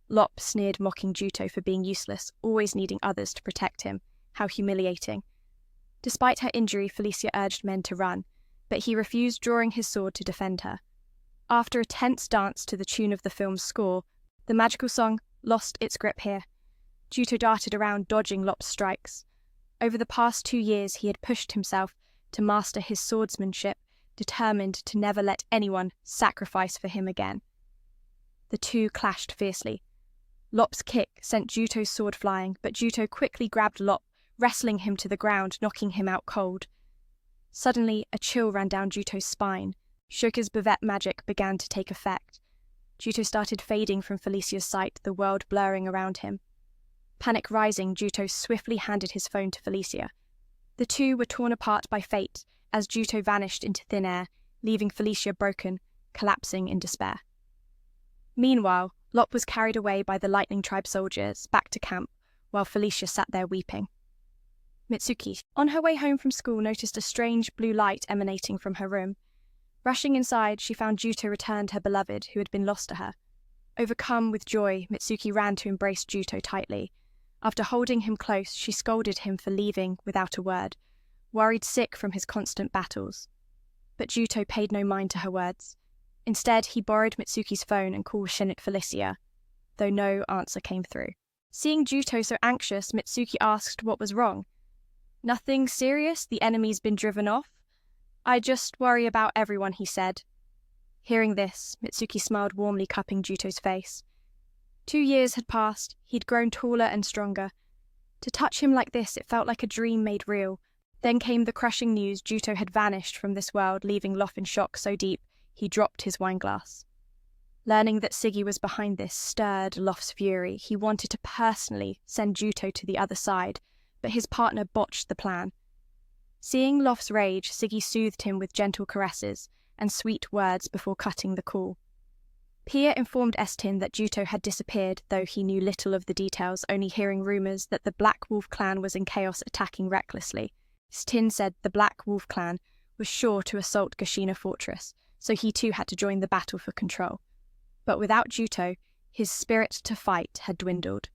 Lop sneered, mocking Juto for being useless, always needing others to protect him. How humiliating. Despite her injury, Felicia urged men to run, but he refused, drawing his sword to defend her. After a tense dance to the tune of the film's score, the magical song lost its grip here. Juto darted around, dodging Lop's strikes. Over the past 2 years, he had pushed himself to master his swordsmanship, determined to never let anyone sacrifice for him again. The two clashed fiercely. Lop's kick sent Juto's sword flying, but Juto quickly grabbed Lop, wrestling him to the ground, knocking him out cold. Suddenly, a chill ran down Juto's spine. Shuka's bavette magic began to take effect. Juto started fading from Felicia's sight, the world blurring around him. Panic rising, Juto swiftly handed his phone to Felicia. The two were torn apart by fate as Juto vanished into thin air, leaving Felicia broken, collapsing in despair. Meanwhile, Lop was carried away by the Lightning Tribe soldiers back to camp, while Felicia sat there weeping. Mitsuki, on her way home from school, noticed a strange blue light emanating from her room. Rushing inside, she found Juto returned her beloved, who had been lost to her. Overcome with joy, Mitsuki ran to embrace Juto tightly. After holding him close, she scolded him for leaving without a word, worried sick from his constant battles. But Juto paid no mind to her words. Instead, he borrowed Mitsuki's phone and called Felicia, though no answer came through. Seeing Juto so anxious, Mitsuki asked what was wrong. "Nothing serious, the enemy's been driven off. I just worry about everyone," he said. Hearing this, Mitsuki smiled warmly, cupping Juto's face. 2 years had passed, he'd grown taller and stronger. To touch him like this, it felt like a dream made real. Then came the crushing news: Juto had vanished from this world, leaving Lof in shock so deep he dropped his wineglass. Learning that Siggy was behind this stirred Lof's fury. He wanted to personally send Juto to the other side, but his partner botched the plan. Seeing Lof's rage, Siggy soothed him with gentle caresses and sweet words before cutting the call. Pia informed Estin that Juto had disappeared, though he knew little of the details, only hearing rumours that the Black Wolf clan was in chaos, attacking recklessly. Estin said the Black Wolf clan was sure to assault Gashina Fortress, so he too had to join the battle for control. But without Juto, his spirit to fight had dwindled.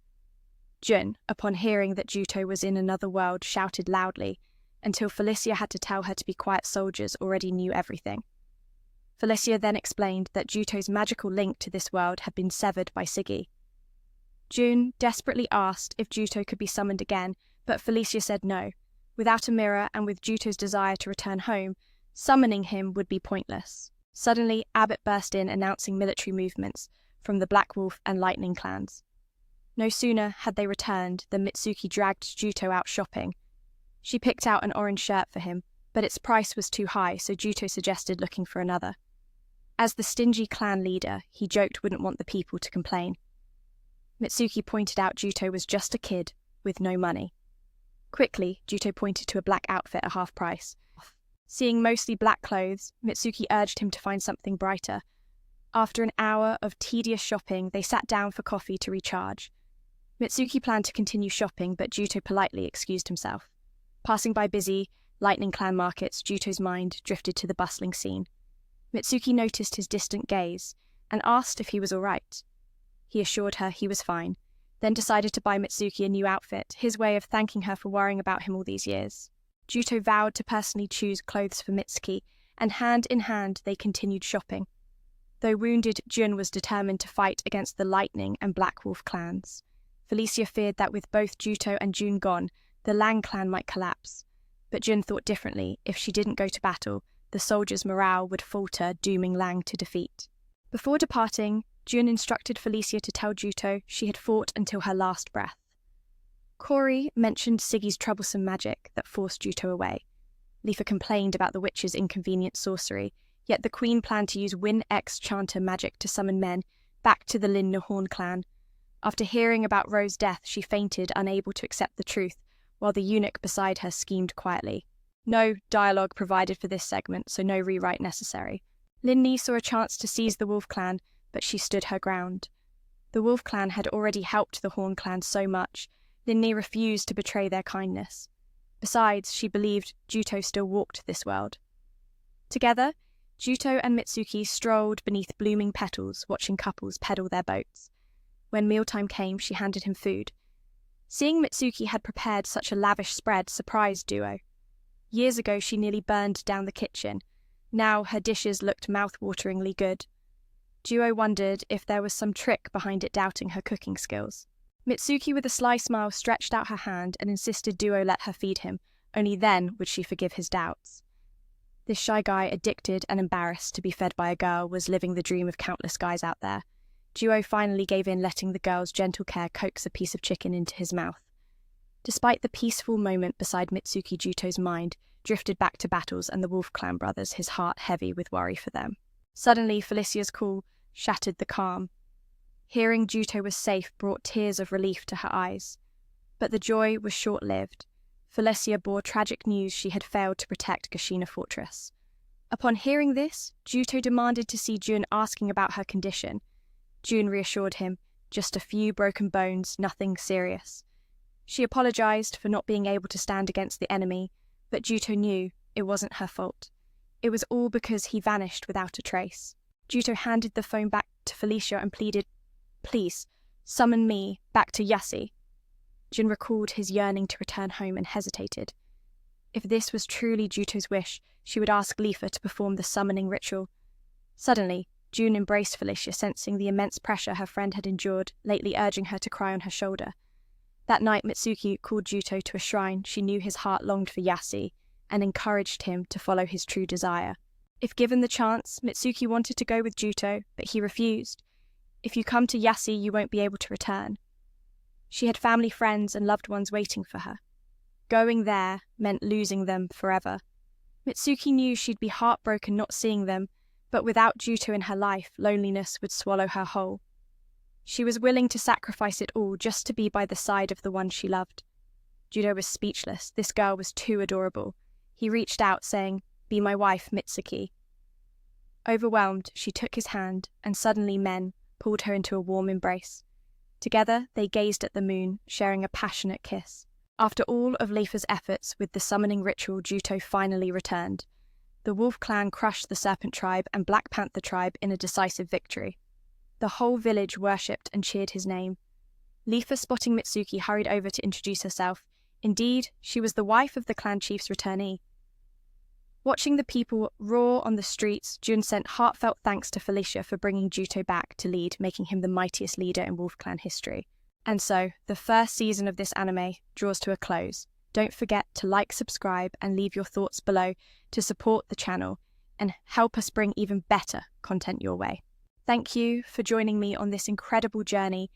Jun, upon hearing that Juto was in another world, shouted loudly, until Felicia had to tell her to be quiet. Soldiers already knew everything. Felicia then explained that Juto's magical link to this world had been severed by Siggy. Jun desperately asked if Juto could be summoned again, but Felicia said no. Without a mirror and with Juto's desire to return home, summoning him would be pointless. Suddenly, Abbott burst in, announcing military movements from the Black Wolf and Lightning clans. No sooner had they returned than Mitsuki dragged Juto out shopping. She picked out an orange shirt for him, but its price was too high, so Juto suggested looking for another. As the stingy clan leader, he joked wouldn't want the people to complain. Mitsuki pointed out Juto was just a kid with no money. Quickly, Juto pointed to a black outfit at half price. Seeing mostly black clothes, Mitsuki urged him to find something brighter. After an hour of tedious shopping, they sat down for coffee to recharge. Mitsuki planned to continue shopping, but Juto politely excused himself. Passing by busy Lightning Clan markets, Juto's mind drifted to the bustling scene. Mitsuki noticed his distant gaze and asked if he was all right. He assured her he was fine, then decided to buy Mitsuki a new outfit, his way of thanking her for worrying about him all these years. Juto vowed to personally choose clothes for Mitsuki, and hand in hand they continued shopping. Though wounded, Jun was determined to fight against the Lightning and Black Wolf clans. Felicia feared that with both Juto and Jun gone, the Lang clan might collapse. But Jun thought differently. If she didn't go to battle, the soldiers' morale would falter, dooming Lang to defeat. Before departing, Jun instructed Felicia to tell Juto she had fought until her last breath. Corey mentioned Siggy's troublesome magic that forced Juto away. Lifa complained about the witch's inconvenient sorcery, yet the queen planned to use Win X Chanter magic to summon men back to the Lin Nahorn clan. After hearing about Ro's death, she fainted, unable to accept the truth, while the eunuch beside her schemed quietly. No dialogue provided for this segment, so no rewrite necessary. Linni saw a chance to seize the Wolf clan, but she stood her ground. The Wolf clan had already helped the Horn clan so much, Linni refused to betray their kindness. Besides, she believed Juto still walked this world. Together, Juto and Mitsuki strolled beneath blooming petals, watching couples pedal their boats. When mealtime came, she handed him food. Seeing Mitsuki had prepared such a lavish spread surprised Duo. Years ago, she nearly burned down the kitchen. Now her dishes looked mouth-wateringly good. Duo wondered if there was some trick behind it, doubting her cooking skills. Mitsuki, with a sly smile, stretched out her hand and insisted Duo let her feed him. Only then would she forgive his doubts. This shy guy, addicted and embarrassed to be fed by a girl, was living the dream of countless guys out there. Duo finally gave in, letting the girl's gentle care coax a piece of chicken into his mouth. Despite the peaceful moment beside Mitsuki, Juto's mind drifted back to battles and the Wolf Clan brothers, his heart heavy with worry for them. Suddenly, Felicia's call shattered the calm. Hearing Juto was safe brought tears of relief to her eyes. But the joy was short-lived. Felicia bore tragic news she had failed to protect Gashina Fortress. Upon hearing this, Juto demanded to see Jun, asking about her condition. Jun reassured him, just a few broken bones, nothing serious. She apologized for not being able to stand against the enemy, but Juto knew it wasn't her fault. It was all because he vanished without a trace. Juto handed the phone back to Felicia and pleaded, "Please, summon me back to Yassi." Jun recalled his yearning to return home and hesitated. If this was truly Juto's wish, she would ask Lifa to perform the summoning ritual. Suddenly, Jun embraced Felicia, sensing the immense pressure her friend had endured, lately urging her to cry on her shoulder. That night, Mitsuki called Juto to a shrine she knew his heart longed for Yassi, and encouraged him to follow his true desire. If given the chance, Mitsuki wanted to go with Juto, but he refused. "If you come to Yassi, you won't be able to return." She had family, friends, and loved ones waiting for her. Going there meant losing them forever. Mitsuki knew she'd be heartbroken not seeing them, but without Juto in her life, loneliness would swallow her whole. She was willing to sacrifice it all just to be by the side of the one she loved. Juto was speechless. This girl was too adorable. He reached out, saying, "Be my wife, Mitsuki." Overwhelmed, she took his hand, and suddenly men pulled her into a warm embrace. Together, they gazed at the moon, sharing a passionate kiss. After all of Lifa's efforts with the summoning ritual, Juto finally returned. The Wolf Clan crushed the Serpent Tribe and Black Panther Tribe in a decisive victory. The whole village worshipped and cheered his name. Lifa, spotting Mitsuki, hurried over to introduce herself. Indeed, she was the wife of the clan chief's returnee. Watching the people roar on the streets, Jun sent heartfelt thanks to Felicia for bringing Juto back to lead, making him the mightiest leader in Wolf Clan history. And so, the first season of this anime draws to a close. Don't forget to like, subscribe, and leave your thoughts below to support the channel and help us bring even better content your way. Thank you for joining me on this incredible journey